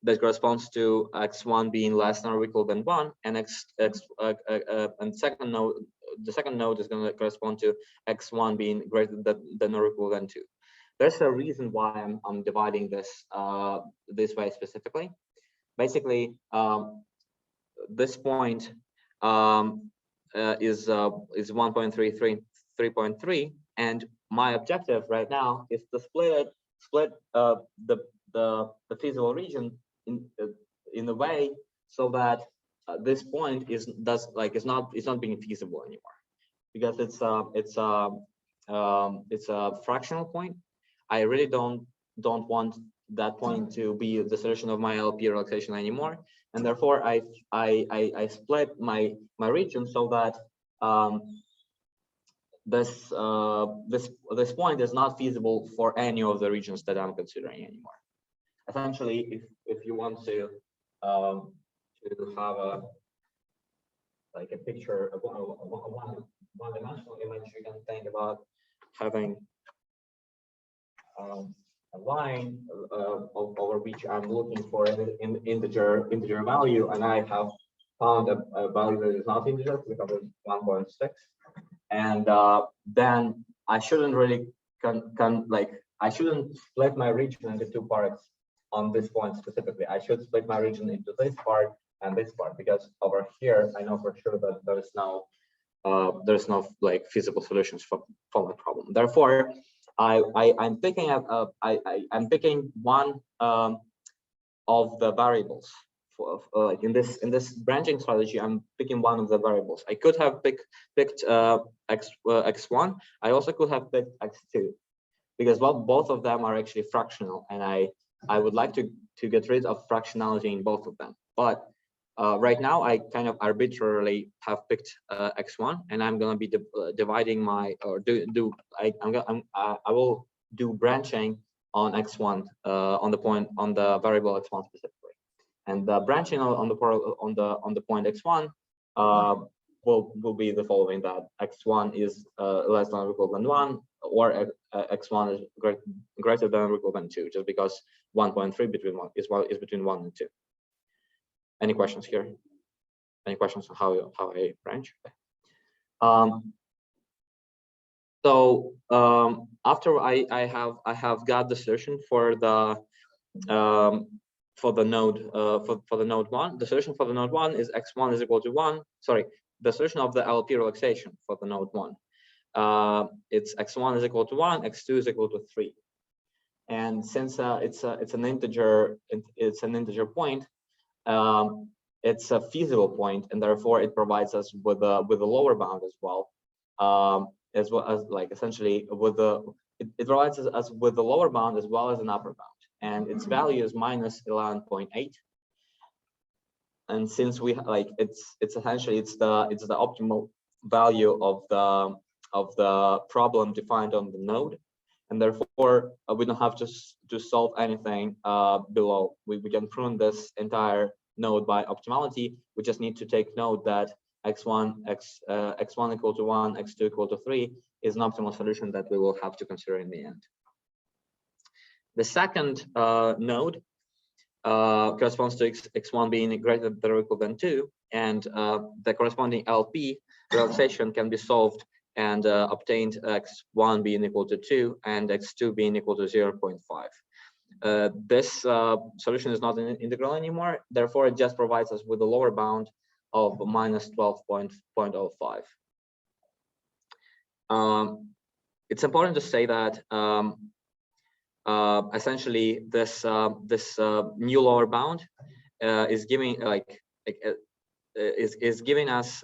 that corresponds to x1 being less than or equal than 1, and and second node, the second node is going to correspond to x1 being greater than or equal than 2. There's a reason why I'm dividing this this way specifically. Basically, this point is 1.3, and my objective right now is to split the feasible region in a way so that this point is not being feasible anymore, because it's a fractional point. I really don't want that point to be the solution of my LP relaxation anymore, and therefore I split my region so that this point is not feasible for any of the regions that I'm considering anymore. Essentially, if you want to have a picture of one-dimensional image, you can think about having a line over which I'm looking for an integer value, and I have found a value that is not integer because it's 1.6, and then I shouldn't really I shouldn't split my region into two parts on this point specifically. I should split my region into this part and this part, because over here I know for sure that there's no feasible solutions for that problem. Therefore, I'm picking I'm picking one of the variables for in this branching strategy. I'm picking one of the variables. I could have picked x1. I also could have picked x2, because both of them are actually fractional, and I would like to get rid of fractionality in both of them. But right now, I kind of arbitrarily have picked x1, and I'm going to be dividing my I will do branching on x1 on the variable x1 specifically, and the branching on the point x1 will be the following: that x1 is less than or equal than 1, or x1 is greater than or equal than 2, just because 1.3 is between 1 and 2. Any questions here? Any questions on how I branch? After I have got the solution for the for the node for the node 1. The solution for the node 1 is x1 is equal to 1. Sorry, the solution of the LP relaxation for the node 1. It's x1 is equal to 1, x2 is equal to 3. And since it's an integer point, it's a feasible point, and therefore it provides us with a lower bound as well as like essentially with it provides us with the lower bound as well as an upper bound, and its value is minus 11.8. And since we like it's essentially it's the optimal value of the problem defined on the node, and therefore we don't have to solve anything below. We can prune this entire node by optimality. We just need to take note that x1 equal to 1, x2 equal to 3 is an optimal solution that we will have to consider in the end. The second node corresponds to x1 being greater than or equal than 2, and the corresponding LP relaxation can be solved and obtained x1 being equal to 2 and x2 being equal to 0.5. This solution is not an integral anymore, therefore it just provides us with a lower bound of minus 12.05. It's important to say that essentially this new lower bound is giving is giving us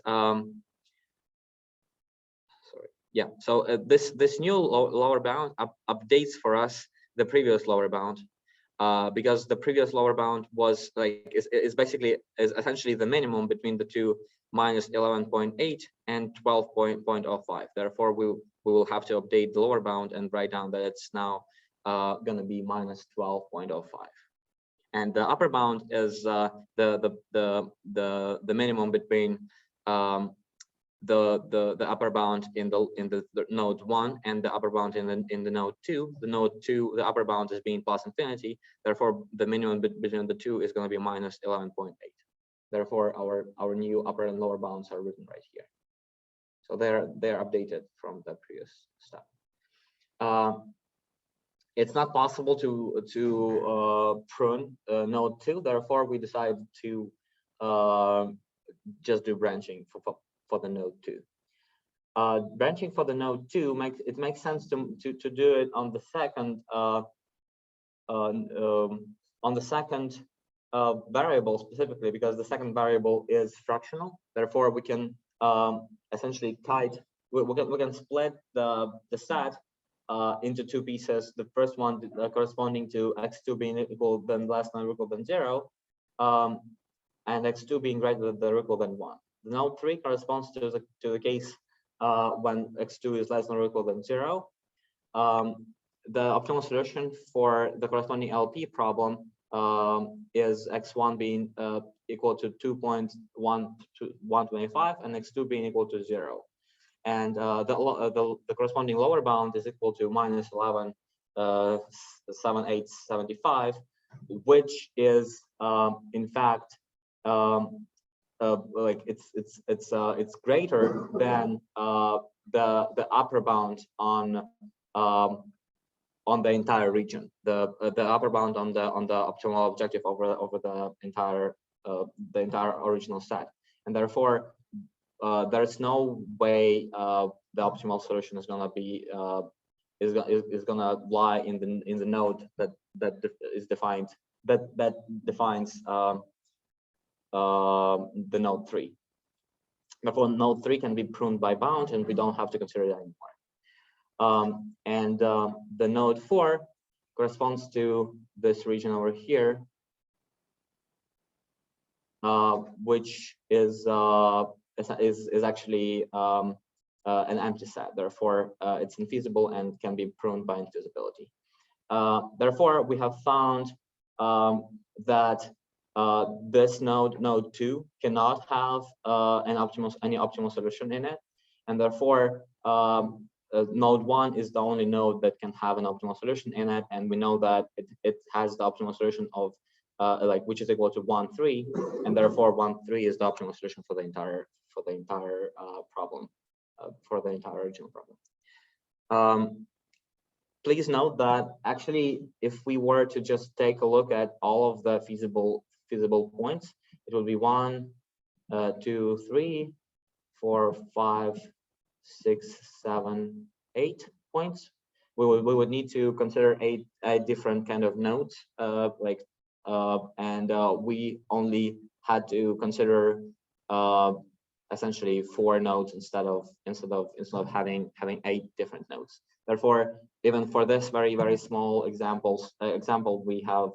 this new lower bound updates for us the previous lower bound, because the previous lower bound was is essentially the minimum between the two, minus 11.8 and 12.05. Therefore we will have to update the lower bound and write down that it's now going to be minus 12.05, and the upper bound is the minimum between the upper bound in the node 1 and the upper bound in the node 2. The node 2, the upper bound is being plus infinity, therefore the minimum between the two is going to be minus 11.8. Therefore our new upper and lower bounds are written right here, so they're updated from the previous step. It's not possible to prune node 2, therefore we decided to just do branching for the node 2. Branching for the node 2 makes sense to do it on the second variable specifically, because the second variable is fractional. Therefore, we can essentially we can split the set into two pieces. The first one corresponding to x2 being equal than less than or equal than 0, and x2 being greater than or equal than 1. The node 3 corresponds to the case when x2 is less than or equal than 0. The optimal solution for the corresponding LP problem is x1 being equal to 2.125 and x2 being equal to 0. And the corresponding lower bound is equal to minus 11.7875, which is in fact it's greater than the upper bound on the entire region, the upper bound on the optimal objective over the entire original set, and therefore there's no way the optimal solution is gonna be is gonna lie in the node that defines the node 3. Therefore, node 3 can be pruned by bound, and we don't have to consider that anymore. The node 4 corresponds to this region over here, which is actually an empty set. Therefore, it's infeasible and can be pruned by infeasibility. Therefore, we have found that this node 2 cannot have any optimal solution in it, and therefore node 1 is the only node that can have an optimal solution in it, and we know that it has the optimal solution of which is equal to 1, 3, and therefore 1, 3 is the optimal solution for the entire problem, for the entire original problem. please note that actually, if we were to just take a look at all of the feasible points, it will be 1, 2, 3, 4, 5, 6, 7, 8 points. We would need to consider eight different kind of nodes, we only had to consider essentially 4 nodes instead of having 8 different nodes. Therefore, even for this very small example, we have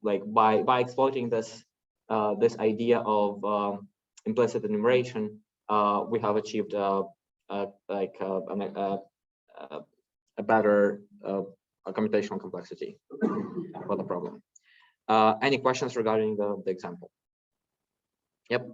by exploiting this idea of implicit enumeration, we have achieved a better computational complexity for the problem. Any questions regarding the example? Yep.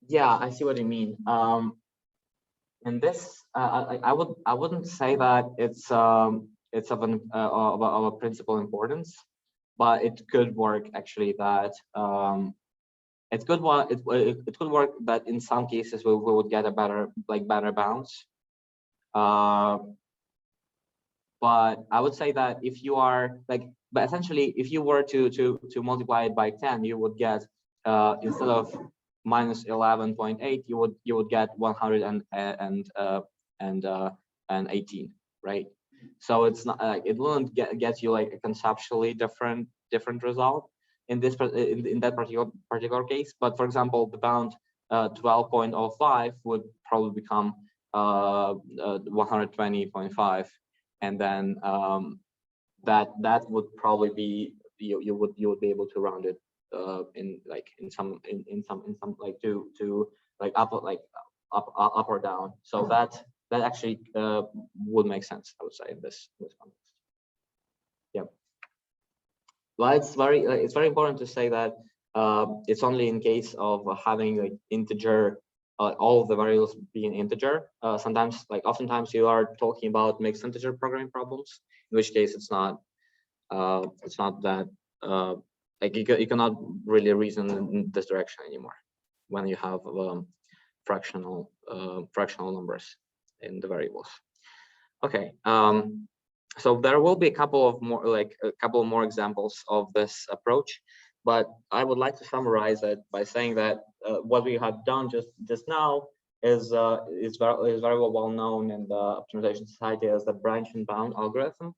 Yeah, I see what you mean. In this, I wouldn't say that it's of a principal importance, but it could work actually. That it could work that in some cases we would get a better bounce. But I would say that if you are but essentially, if you were to multiply it by 10, you would get instead of minus 11.8, you would get 118, right? So it's not it wouldn't get you like a conceptually different result in this in that particular case. But for example, the bound 12.05 would probably become 120.5, and then that would probably be you would be able to round it in some like to like up or down. So that actually would make sense, I would say, in this context. Yeah. Well, it's very important to say that it's only in case of having like integer, all of the variables being integer. Oftentimes you are talking about mixed integer programming problems, in which case it's not that like you cannot really reason in this direction anymore when you have fractional numbers in the variables. Okay, so there will be a couple more examples of this approach, but I would like to summarize it by saying that what we have done just now is very well known in the optimization society as the branch and bound algorithm,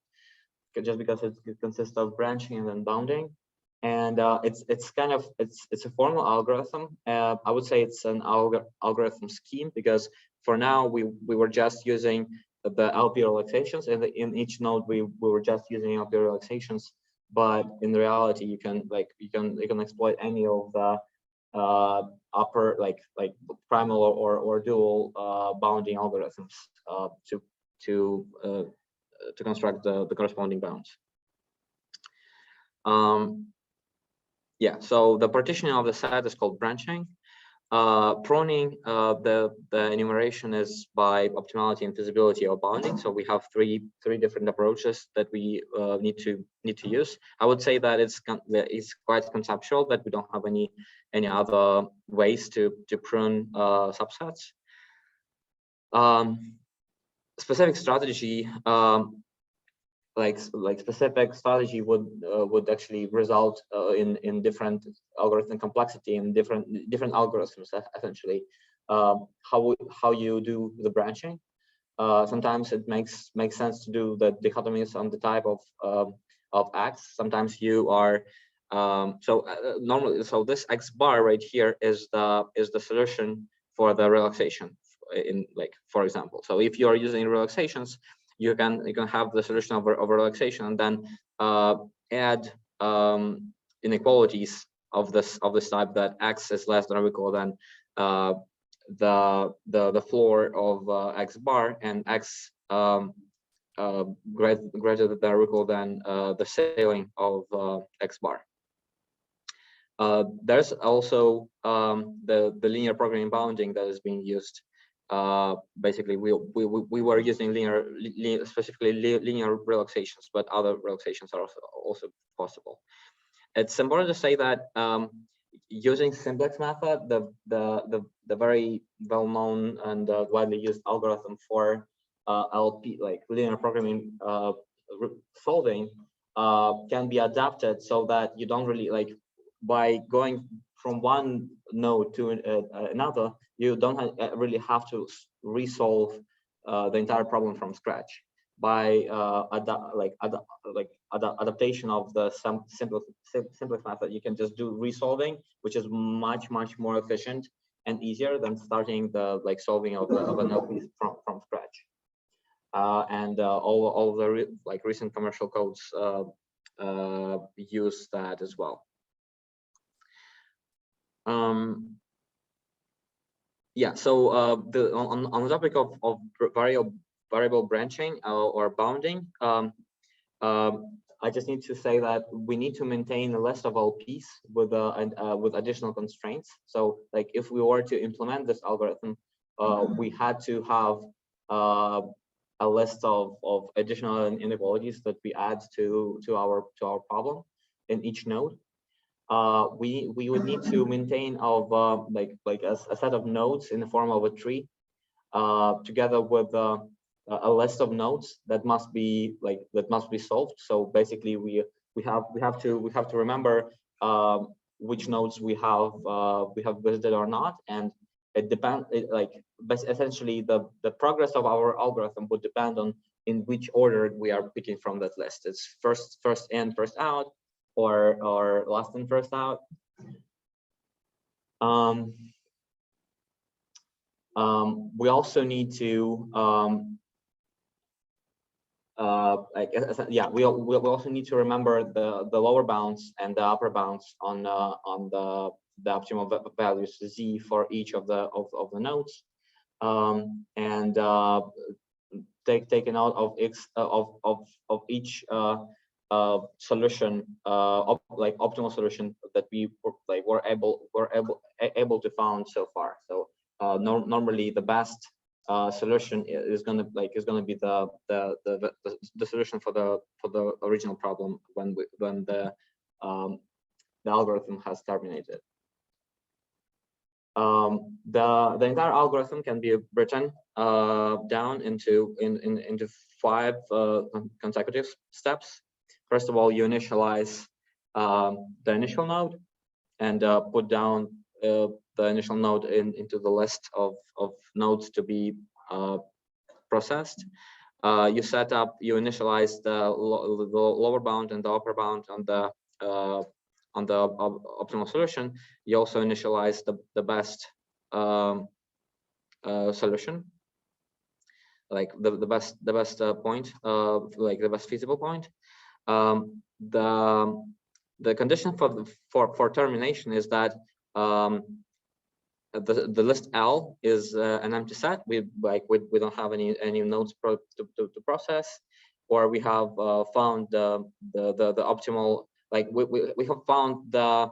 just because it consists of branching and then bounding. And it's a formal algorithm. I would say it's an algorithm scheme, because for now we were just using the LP relaxations, and in each node we were just using LP relaxations. But in reality, you can exploit any of the upper like primal or dual bounding algorithms to construct the corresponding bounds. Yeah, so the partitioning of the set is called branching. Pruning, the enumeration is by optimality and feasibility of bounding. So we have three different approaches that we need to use. I would say that it's quite conceptual, that we don't have any other ways to prune subsets. Specific strategy, specific strategy would actually result in different algorithm complexity and different algorithms, essentially. How you do the branching. Sometimes it makes sense to do the dichotomies on the type of X. Sometimes you are normally, so this X bar right here is the solution for the relaxation in for example. So if you are using relaxations, you can have the solution of relaxation and then add inequalities of this type, that X is less than or equal than the floor of X bar, and X greater than or equal than the ceiling of X bar. There's also the linear programming bounding that is being used. Basically, we were using specifically linear relaxations, but other relaxations are also possible. It's important to say that using simplex method, the very well-known and widely used algorithm for LP, like linear programming solving, can be adapted so that you don't really, like, by going from one node to another, you don't really have to resolve the entire problem from scratch. By adaptation of the simplest method, you can just do resolving, which is much more efficient and easier than starting the solving of an LP from scratch. And all the recent commercial codes use that as well. Yeah, so on the topic of variable branching or bounding, I just need to say that we need to maintain a list of LPs with additional constraints. So like if we were to implement this algorithm, we had to have a list of additional inequalities that we add to our problem in each node. We would need to maintain of a set of nodes in the form of a tree, together with a list of nodes that must be solved. So basically, we have to remember which nodes we have visited or not, and it depends. Essentially, the progress of our algorithm would depend on in which order we are picking from that list. It's first in, first out, or last in, first out. We also need to we also need to remember the lower bounds and the upper bounds on the optimal values Z for each of the nodes, and take a note of X of each solution, optimal solution that we were able to found so far. So normally the best solution is going to be the solution for the original problem when the algorithm has terminated. The entire algorithm can be written down into 5 consecutive steps. First of all, you initialize the initial node and put down the initial node into the list of nodes to be processed. You initialize the lower bound and the upper bound on the optimal solution. You also initialize the best solution, like the best point, like the best feasible point. The condition for termination is that the list L is an empty set. We don't have any nodes to process, or we have found the optimal, we have found the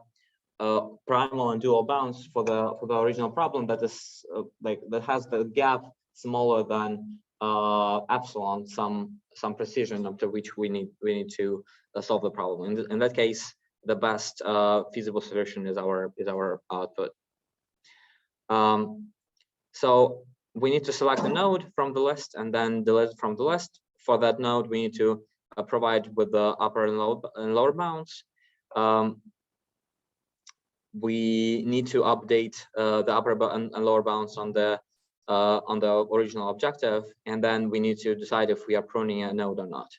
primal and dual bounds for the original problem that is that has the gap smaller than epsilon, some precision up to which we need to solve the problem. In that case, the best feasible solution is our output. So we need to select a node from the list and then delete from the list. For that node, we need to provide with the upper and lower bounds. We need to update the upper and lower bounds on the original objective, and then we need to decide if we are pruning a node or not.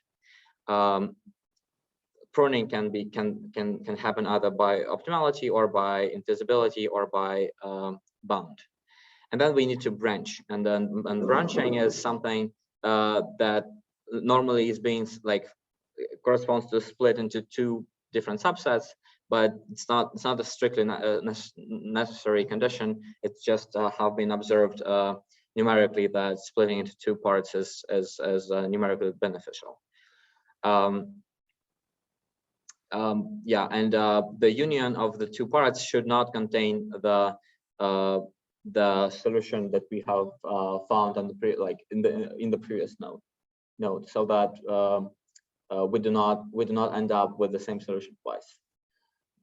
Pruning can happen either by optimality or by invisibility or by bound. And then we need to branch, and branching is something that normally is being corresponds to split into 2 different subsets, but it's not a strictly necessary condition. It's just have been observed numerically that splitting into 2 parts is numerically beneficial. yeah, and the union of the two parts should not contain the solution that we have found on the in the previous node, so that we do not end up with the same solution twice.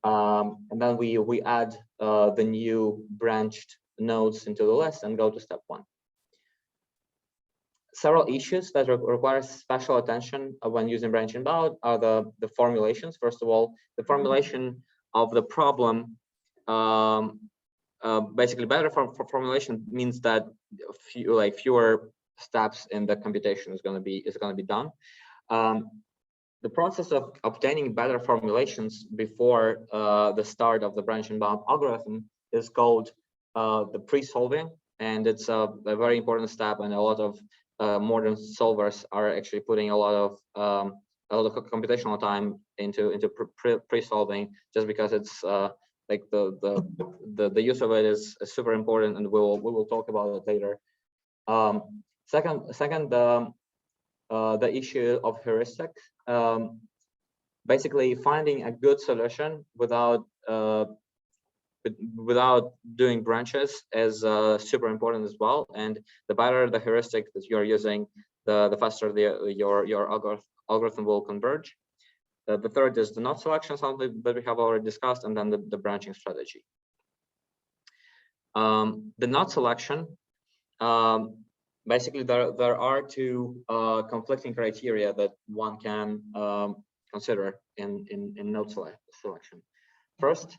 And then we add the new branched nodes into the list and go to step 1. Several issues that require special attention when using branching bound are the formulations. First of all, the formulation of the problem. Basically, better for formulation means that fewer steps in the computation is going to be done. The process of obtaining better formulations before the start of the branching bound algorithm is called the pre-solving, and it's a very important step, and a lot of modern solvers are actually putting a lot of computational time into pre-solving, just because it's like the use of it is super important, and we will talk about it later. Second, the issue of heuristic. Basically, finding a good solution without doing branches is super important as well. And the better the heuristic that you're using, the faster your algorithm will converge. The third is the node selection, something that we have already discussed, and then the branching strategy. The node selection, basically there are two conflicting criteria that one can consider in node selection. First,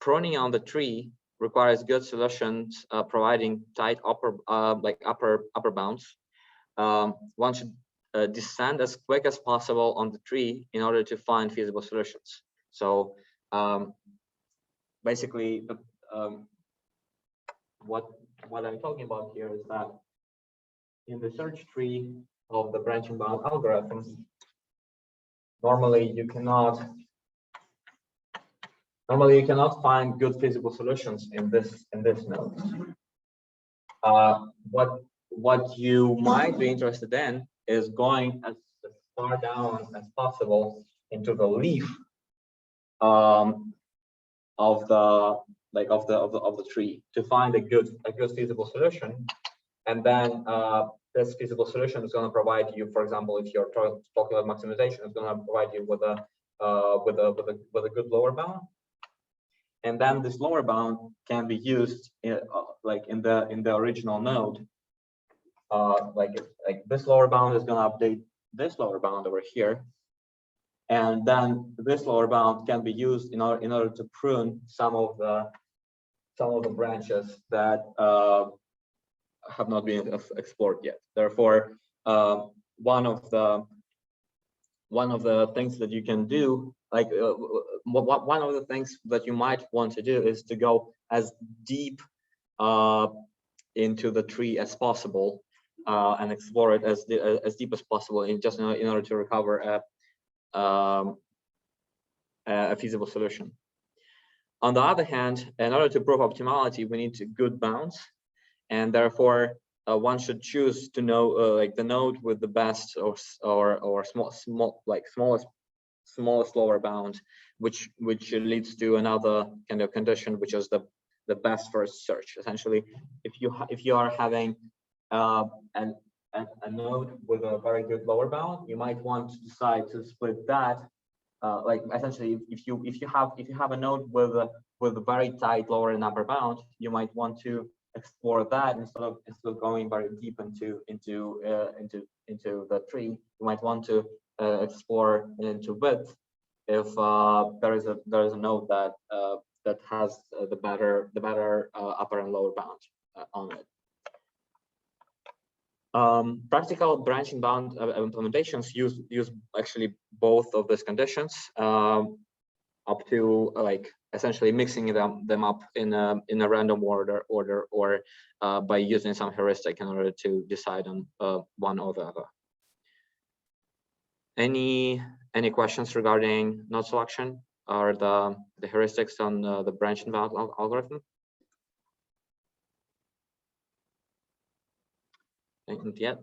pruning on the tree requires good solutions, providing tight upper bounds. One should descend as quick as possible on the tree in order to find feasible solutions. So basically, what I'm talking about here is that in the search tree of the branching bound algorithms, normally you cannot find good feasible solutions in this node. What you might be interested in is going as far down as possible into the leaf of the tree to find a good feasible solution, and then this feasible solution is going to provide you, for example, if you're talking about maximization, it's going to provide you with a good lower bound, and then this lower bound can be used in the original node. Like this lower bound is going to update this lower bound over here, and then this lower bound can be used in order to prune some of the branches that have not been explored yet. Therefore, one of the things that you can do, one of the things that you might want to do, is to go as deep into the tree as possible and explore it as deep as possible, in order to recover a feasible solution. On the other hand, in order to prove optimality, we need good bounds, and therefore one should choose to know the node with the best or smallest lower bound, which leads to another kind of condition, which is the best first search. Essentially, if you are having a node with a very good lower bound, you might want to decide to split that. Essentially, if you have a node with a very tight lower and upper bound, you might want to explore that instead of going very deep into the tree. You might want to explore into width if there is a node that has the better upper and lower bound on it. Practical branching bound implementations use actually both of these conditions, up to essentially mixing them up in a random order or by using some heuristic in order to decide on one or the other. Any questions regarding node selection or the heuristics on the branching bound algorithm? Not yet.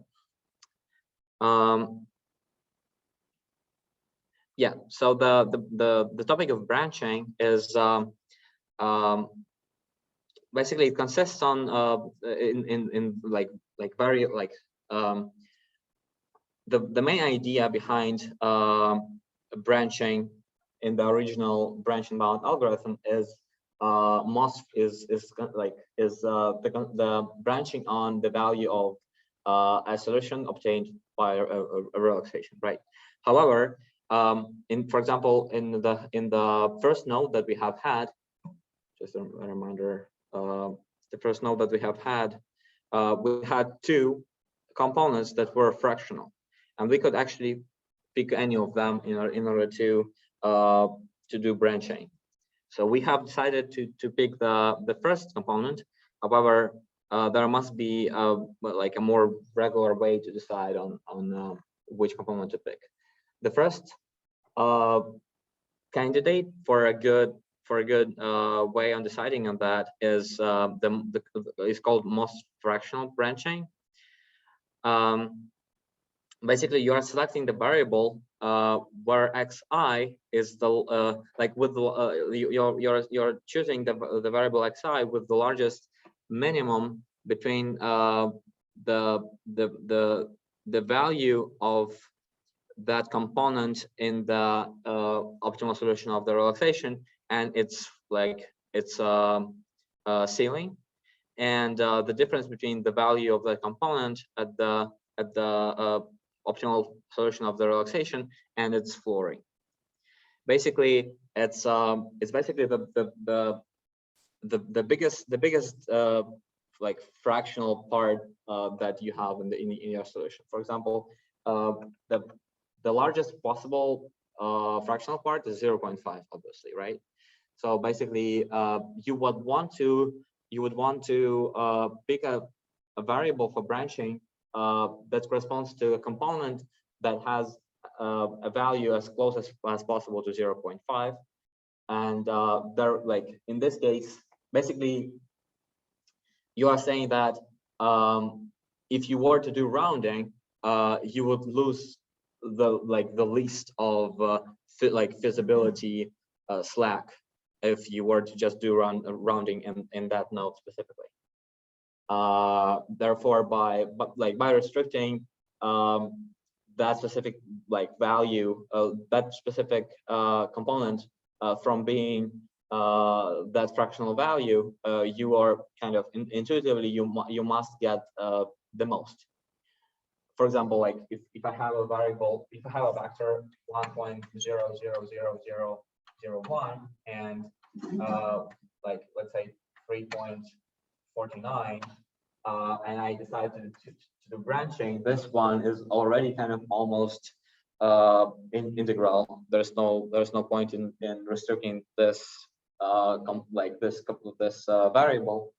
Yeah. So the topic of branching is basically it consists on in very the main idea behind branching in the original branching bound algorithm is the branching on the value of a solution obtained by a relaxation, right? However, for example, in the first node that we have had, just a reminder, the first node that we have had, we had two components that were fractional, and we could actually pick any of them in order to do branching. So we have decided to pick the first component. However, there must be like a more regular way to decide on which component to pick. The first candidate for a good way on deciding on that is is called most fractional branching. Basically, you are selecting the variable where xi is the you're choosing the variable xi with the largest minimum between the value of that component in the optimal solution of the relaxation and its ceiling, and the difference between the value of the component at the optimal solution of the relaxation and its flooring. Basically, it's basically the biggest like fractional part that you have in your solution. For example, the largest possible fractional part is 0.5, obviously, right? So basically, you would want to pick a variable for branching that corresponds to a component that has a value as close as possible to 0.5, and in this case, basically, you are saying that if you were to do rounding, you would lose the least of feasibility slack if you were to just do rounding in that node specifically. Therefore, by restricting that specific value, that specific component from being that fractional value, you are kind of intuitively you must get the most. For example, like if I have a variable, if I have a vector 1.0000001 and let's say 3.49, and I decide to do branching, this one is already kind of almost integral. There's no point in restricting this this variable,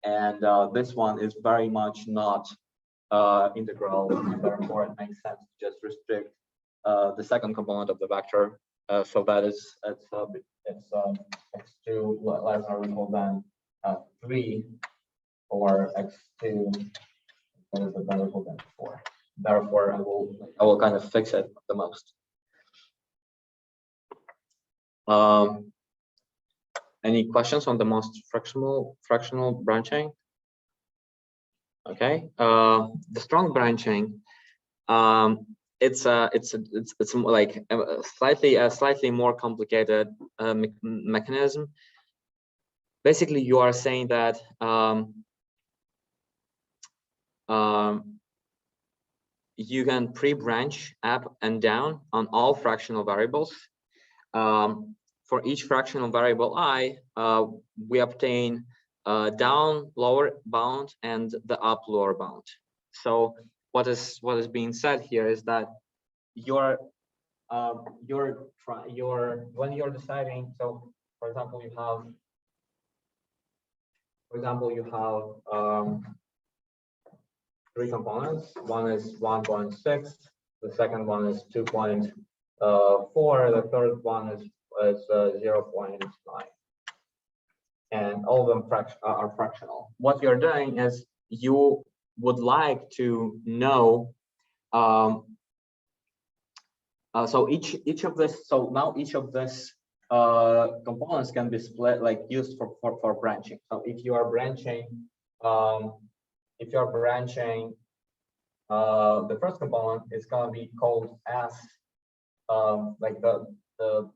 and this one is very much not integral, and therefore it makes sense to just restrict the second component of the vector, so that it's x2 less or equal than 3, or x2 is better equal than 4. Therefore, I will kind of fix it the most. Any questions on the most fractional branching? Okay, the strong branching, it's like a slightly more complicated mechanism. Basically, you are saying that you can pre-branch up and down on all fractional variables. For each fractional variable I, we obtain down lower bound and the up lower bound. So what is being said here is that when you're deciding, so for example you have 3 components. One is 1.6, the second one is 2.4, the third one is 0.9. And all of them are fractional. What you're doing is you would like to know So each of this, so now each of this components can be split, like used for branching. So if you are branching, the first component is going to be called as like the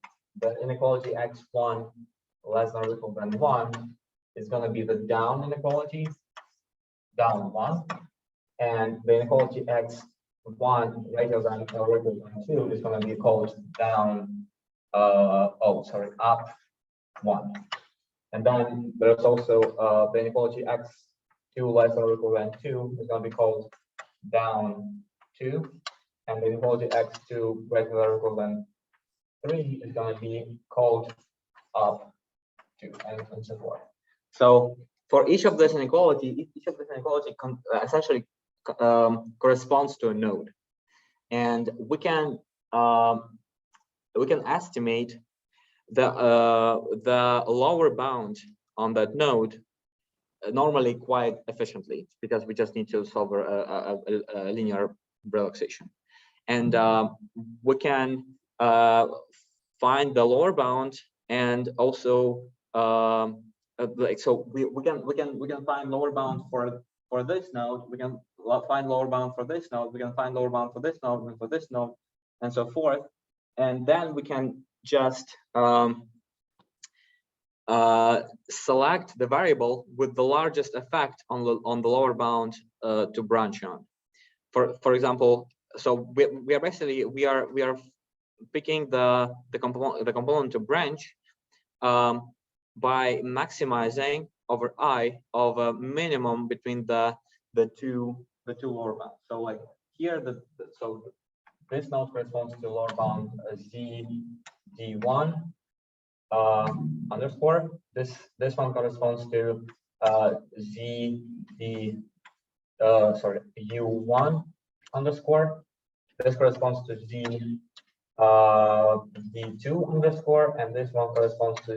inequality x1 less than or equal than 1 is going to be the down inequality, down 1, and the inequality x1 greater than or equal than 2 is going to be called down up 1. And then there's also the inequality x2 less than or equal than 2 is going to be called down 2, and the inequality x2 greater than or equal than 3 is going to be called up 2, and so forth. So for each of this inequality, essentially corresponds to a node, and we can estimate the lower bound on that node normally quite efficiently, because we just need to solve a linear relaxation, and we can find the lower bound, and also like, so we can find lower bound for this node, we can find lower bound for this node, we can find lower bound for this node and for this node, and so forth, and then we can just select the variable with the largest effect on the lower bound to branch on. For example, so we are basically we are picking the component to branch by maximizing over I of a minimum between the two lower bounds. So like here so this node corresponds to lower bound z1 underscore. This one corresponds to u1 underscore. This corresponds to z2 underscore, and this one corresponds to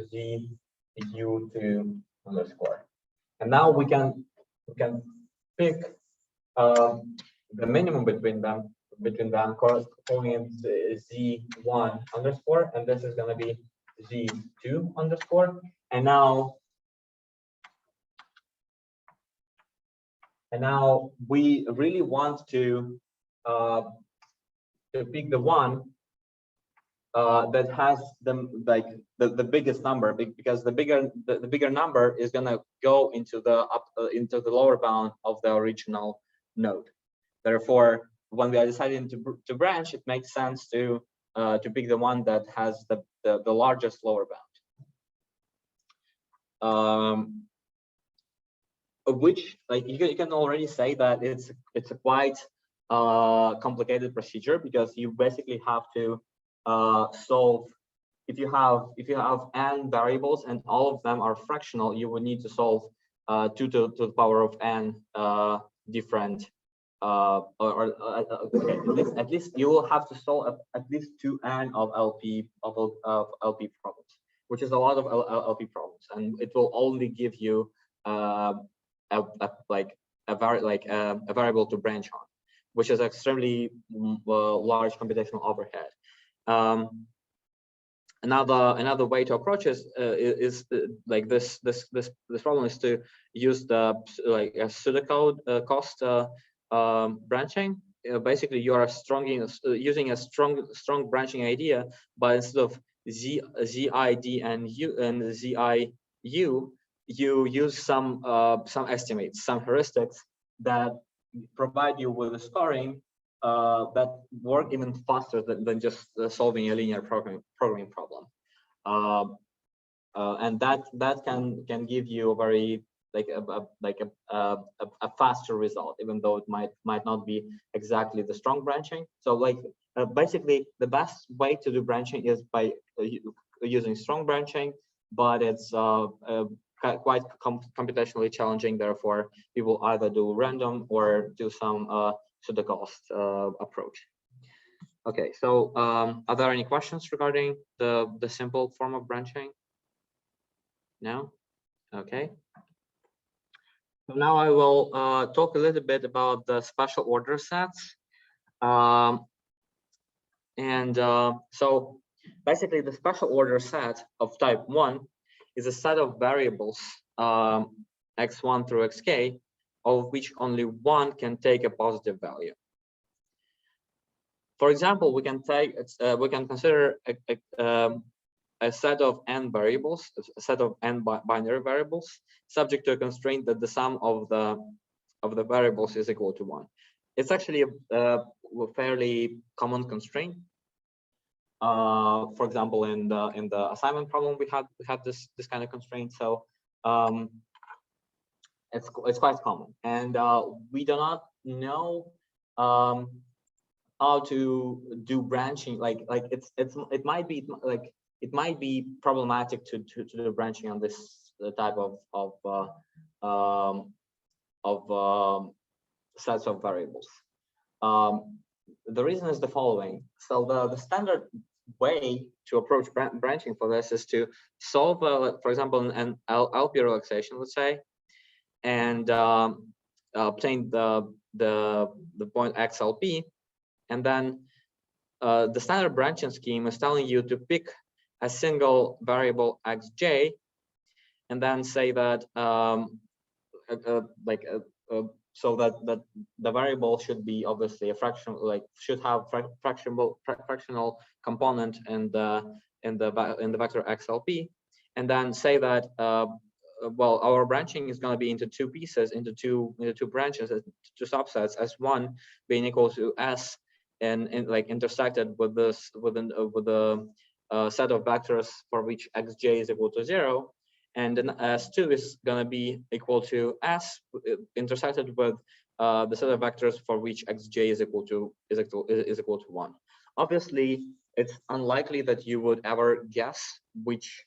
zu2 underscore. And now we can pick the minimum between them corresponding to z1 underscore, and this is going to be z2 underscore. And now we really want to pick the one that has the biggest number, because the bigger number is going to go into the lower bound of the original node. Therefore, when we are deciding to branch, it makes sense to pick the one that has the largest lower bound. Which, like, you can already say that it's a quite complicated procedure, because you basically have to solve, if you have n variables and all of them are fractional, you would need to solve 2 to the power of n different at least you will have to solve at least 2n of LP problems, which is a lot of LP problems, and it will only give you a variable to branch on, which is extremely large computational overhead. Another way to approach is like this problem is to use the a pseudocode cost branching. Basically, you are using a strong branching idea, but instead of ZID and ZIU, you use some estimates, some heuristics that provide you with a scoring that work even faster than just solving a linear programming problem, and that can give you a very a faster result, even though it might not be exactly the strong branching. So basically the best way to do branching is by using strong branching, but it's quite computationally challenging. Therefore, people either do random or do some pseudo-cost approach. Okay, so are there any questions regarding the simple form of branching? No? Okay. So now I will talk a little bit about the special order sets. And so basically the special order set of type 1 is a set of variables x1 through xk, of which only one can take a positive value. For example, we can consider a set of n variables, a set of n binary variables, subject to a constraint that the sum of the variables is equal to 1. It's actually a fairly common constraint. For example, in the assignment problem, we had this kind of constraint. So it's quite common, and we do not know how to do branching. It might be problematic to do branching on this type of sets of variables. The reason is the following. So the standard way to approach branching for this is to solve, for example, an LP relaxation, let's say, and obtain the point XLP, and then the standard branching scheme is telling you to pick a single variable xj, and then say that so that the variable should be obviously a fraction, should have fractional component in the vector xlp, and then say that well, our branching is going to be into two pieces, into two branches, two subsets, S1 being equal to S, and intersected with this with the set of vectors for which xj is equal to 0, and then S2 is going to be equal to S intersected with the set of vectors for which xj is equal to 1. Obviously, it's unlikely that you would ever guess which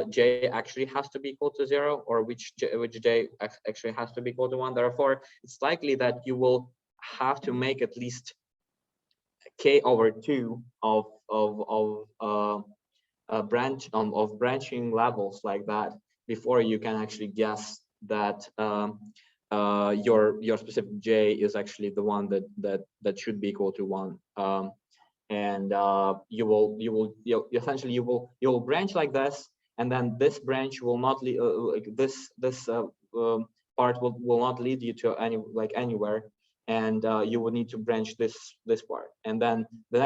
j actually has to be equal to 0, or which j actually has to be equal to 1. Therefore, it's likely that you will have to make at least k/2 of branching levels like that before you can actually guess that your specific j is actually the one that should be equal to 1. And you will branch like this, and then this branch will not lead part will not lead you to anywhere, and you will need to branch this part, and then the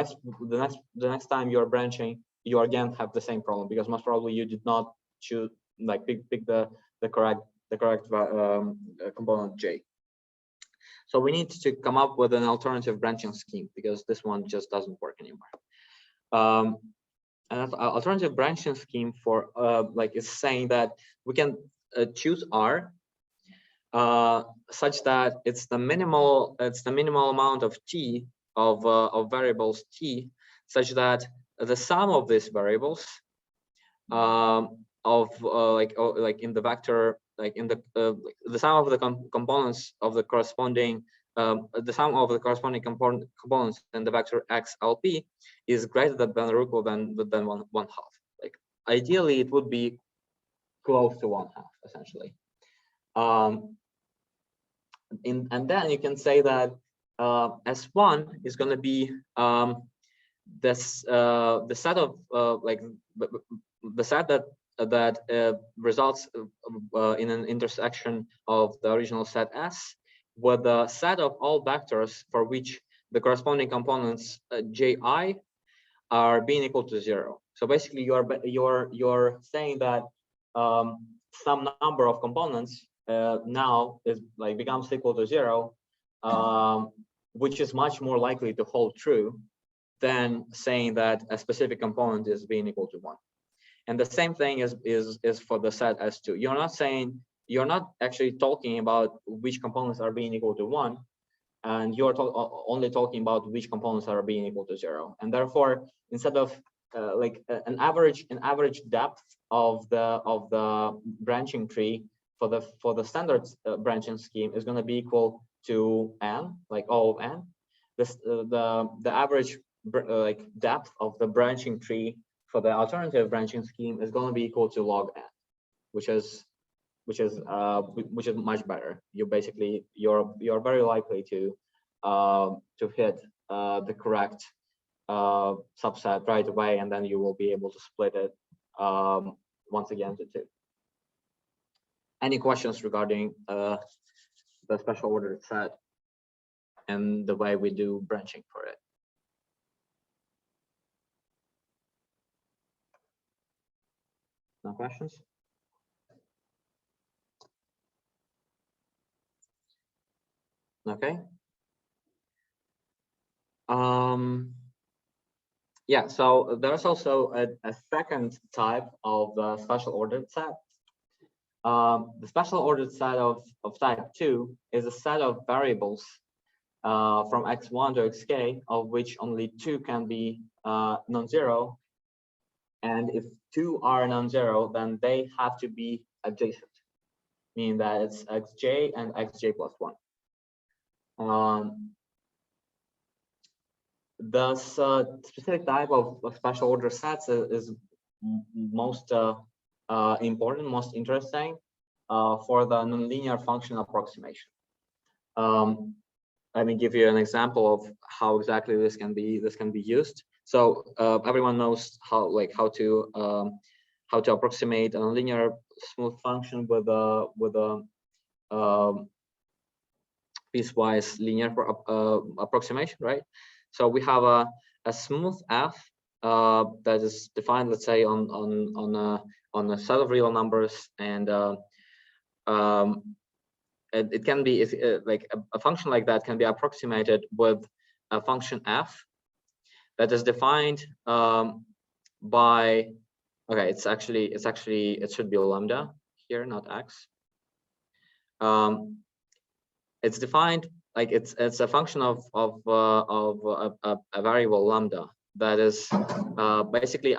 next time you're branching, you again have the same problem, because most probably you did not choose pick the correct component j. So we need to come up with an alternative branching scheme, because this one just doesn't work anymore. An alternative branching scheme for is saying that we can choose R such that it's the minimal amount of t of variables t, such that the sum of these variables in the vector, the sum of the components of the corresponding the sum of the corresponding components in the vector xlp is greater than or equal than 1/2. Ideally, it would be close to 1/2, essentially. And then you can say that S1 is going to be the set of the set that results in an intersection of the original set S with the set of all vectors for which the corresponding components ji are being equal to 0. So basically, you're saying that some number of components now is becomes equal to 0, which is much more likely to hold true than saying that a specific component is being equal to 1. And the same thing is for the set S2. You're not actually talking about which components are being equal to 1, and you're only talking about which components are being equal to 0. And therefore, instead of an average depth of the branching tree for the standard branching scheme is going to be equal to n, O of n. The average depth of the branching tree for the alternative branching scheme is going to be equal to log n, which is much better. You're very likely to hit the correct subset right away, and then you will be able to split it once again to 2. Any questions regarding the special ordered set and the way we do branching for it? No questions? Okay. Yeah, so there's also a second type of special ordered set. The special ordered set of type 2 is a set of variables from x1 to xk, of which only 2 can be non-zero. And if 2 are non-zero, then they have to be adjacent, meaning that it's xj and xj plus 1. The specific type of special order sets is most important, most interesting for the nonlinear function approximation. Let me give you an example of how exactly this can be used. So everyone knows how to approximate a nonlinear smooth function with a piecewise linear approximation, right? So we have a smooth f that is defined, let's say, on a set of real numbers, and it can be like a function like that can be approximated with a function f that is defined by, okay, it should be lambda here, not x. It's defined like it's a function of a variable lambda that is basically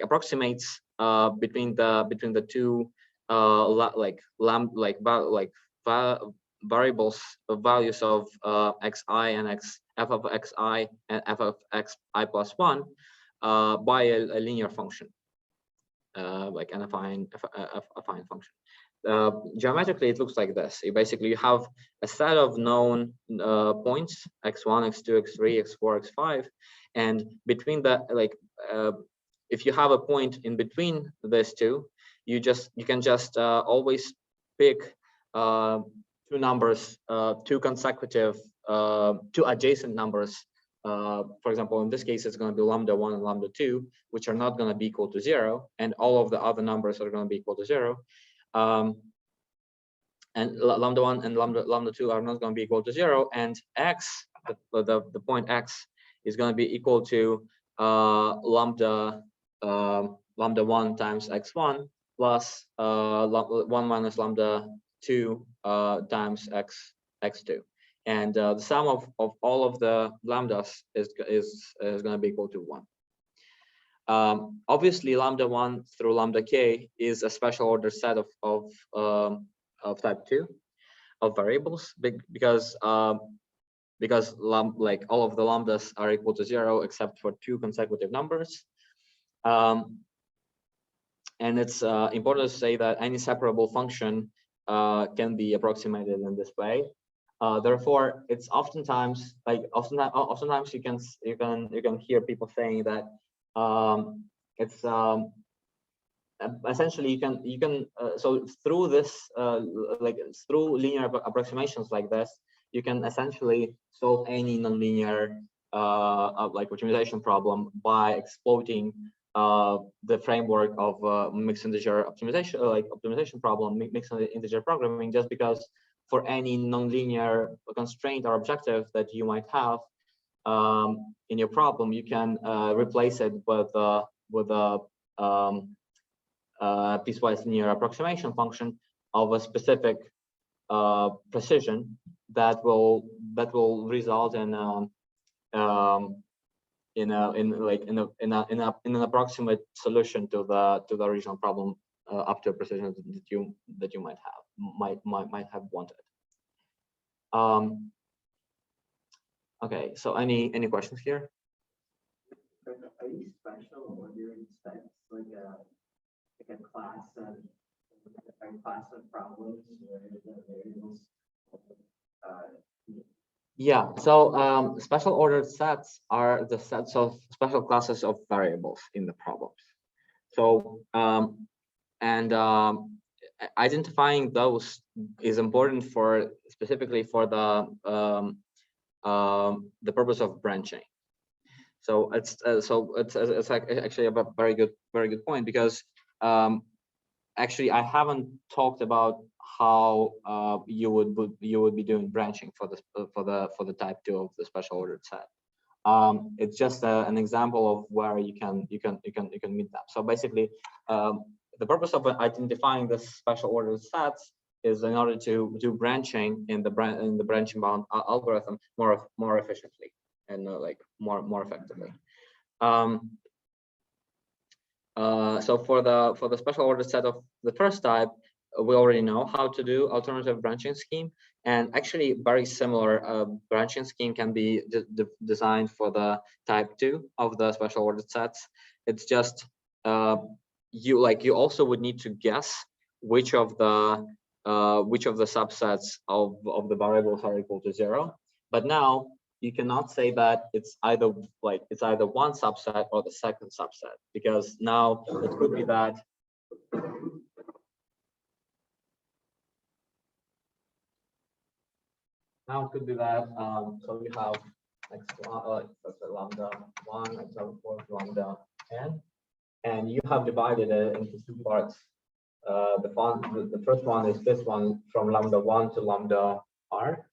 approximates between the two variables values of xi and f of xi and f of xi plus 1 by a linear function, like an affine function. Geometrically, it looks like this. You have a set of known points x1, x2, x3, x4, x5, and between the if you have a point in between these two, you can just always pick two numbers, two consecutive, two adjacent numbers. For example, in this case, it's going to be lambda 1 and lambda 2, which are not going to be equal to 0, and all of the other numbers are going to be equal to 0. And lambda 1 and lambda 2 are not going to be equal to 0, and x, the point x, is going to be equal to lambda 1 times x1 plus 1 minus lambda 2 times x2, and the sum of all of the lambdas is going to be equal to 1. Obviously, lambda 1 through lambda k is a special order set of type 2 of variables, because like all of the lambdas are equal to 0 except for 2 consecutive numbers. And it's important to say that any separable function can be approximated in this way. Therefore, it's oftentimes you can hear people saying that it's essentially you can so through this through linear approximations like this, you can essentially solve any nonlinear optimization problem by exploiting the framework of mixed integer optimization, optimization problem, mixed integer programming, just because for any nonlinear constraint or objective that you might have in your problem, you can replace it with a piecewise linear approximation function of a specific precision that will result in an approximate solution to the original problem up to a precision that you might have wanted. Okay, so any questions here? Are these special ordered sets like a class of problems where the variables Yeah, so special ordered sets are the sets of special classes of variables in the problems. So identifying those is important for specifically for the purpose of branching. So it's like actually a very good point, because actually I haven't talked about how you would be doing branching for the type 2 of the special ordered set. It's just an example of where you can meet that. So basically, the purpose of identifying the special ordered sets is in order to do branching in the branching bound algorithm more efficiently and like more effectively. So for the special ordered set of the first type, we already know how to do alternative branching scheme, and actually very similar branching scheme can be designed for the type 2 of the special ordered sets. It's just you also would need to guess which of the subsets of the variables are equal to 0. But now you cannot say that it's either one subset or the second subset, because now it could be that so we have lambda 1, lambda n, and you have divided it into 2 parts. The first one is this one, from lambda 1 to lambda r,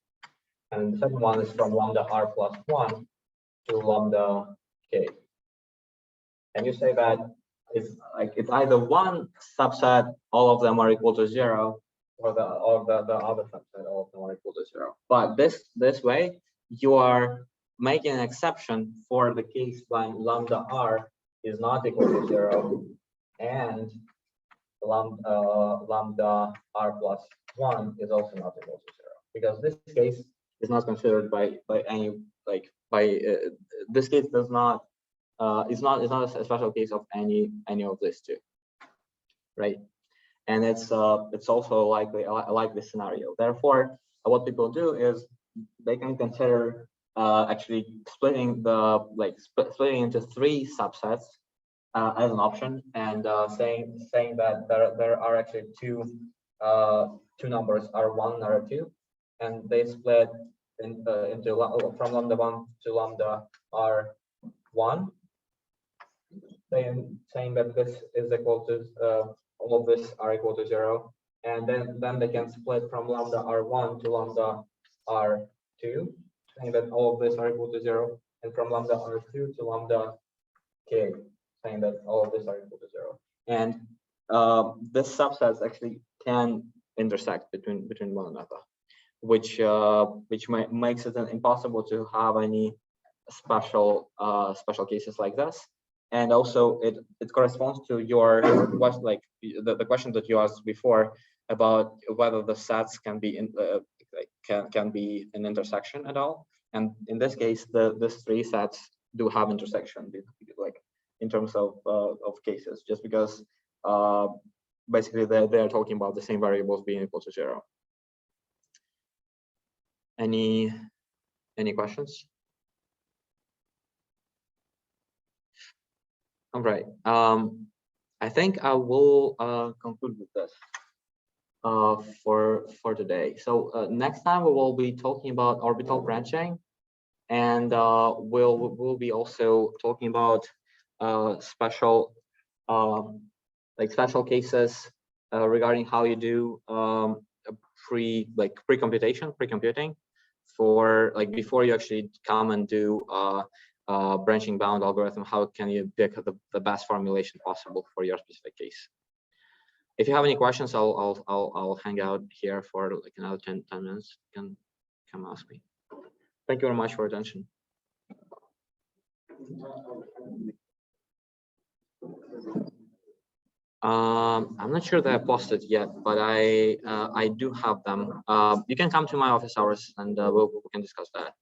and the second one is from lambda r plus 1 to lambda k. And you say that it's either one subset, all of them are equal to 0, or the other subset, all of them are equal to 0. But this way you are making an exception for the case when lambda r is not equal to 0 and lambda r plus 1 is also not equal to 0, because this case is not considered by any this case does not it's not a special case of any of these two, right? And it's also like this scenario. Therefore, what people do is they can consider actually splitting splitting into 3 subsets as an option, and saying that there are actually two numbers, r1 and r2, and they split into from lambda 1 to lambda r1, saying that this is equal to all of this are equal to 0, and then they can split from lambda r1 to lambda r2, saying that all of this are equal to 0, and from lambda r2 to lambda k, saying that all of this are equal to 0. And this subsets actually can intersect between one another, which makes it impossible to have any special cases like this. And also it corresponds to your the question that you asked before about whether the sets can be can be an intersection at all. And in this case, these 3 sets do have intersection, like in terms of cases, just because basically they're talking about the same variables being equal to 0. Any questions? All right. I think I will conclude with this for today. So next time we will be talking about orbital branching, and we'll be also talking about special cases regarding how you do pre-computing for before you actually come and do branching bound algorithm. How can you pick the best formulation possible for your specific case? If you have any questions, I'll hang out here for like another 10 minutes. You can come ask me. Thank you very much for your attention. I'm not sure that I posted yet, but I do have them. You can come to my office hours, and we can discuss that.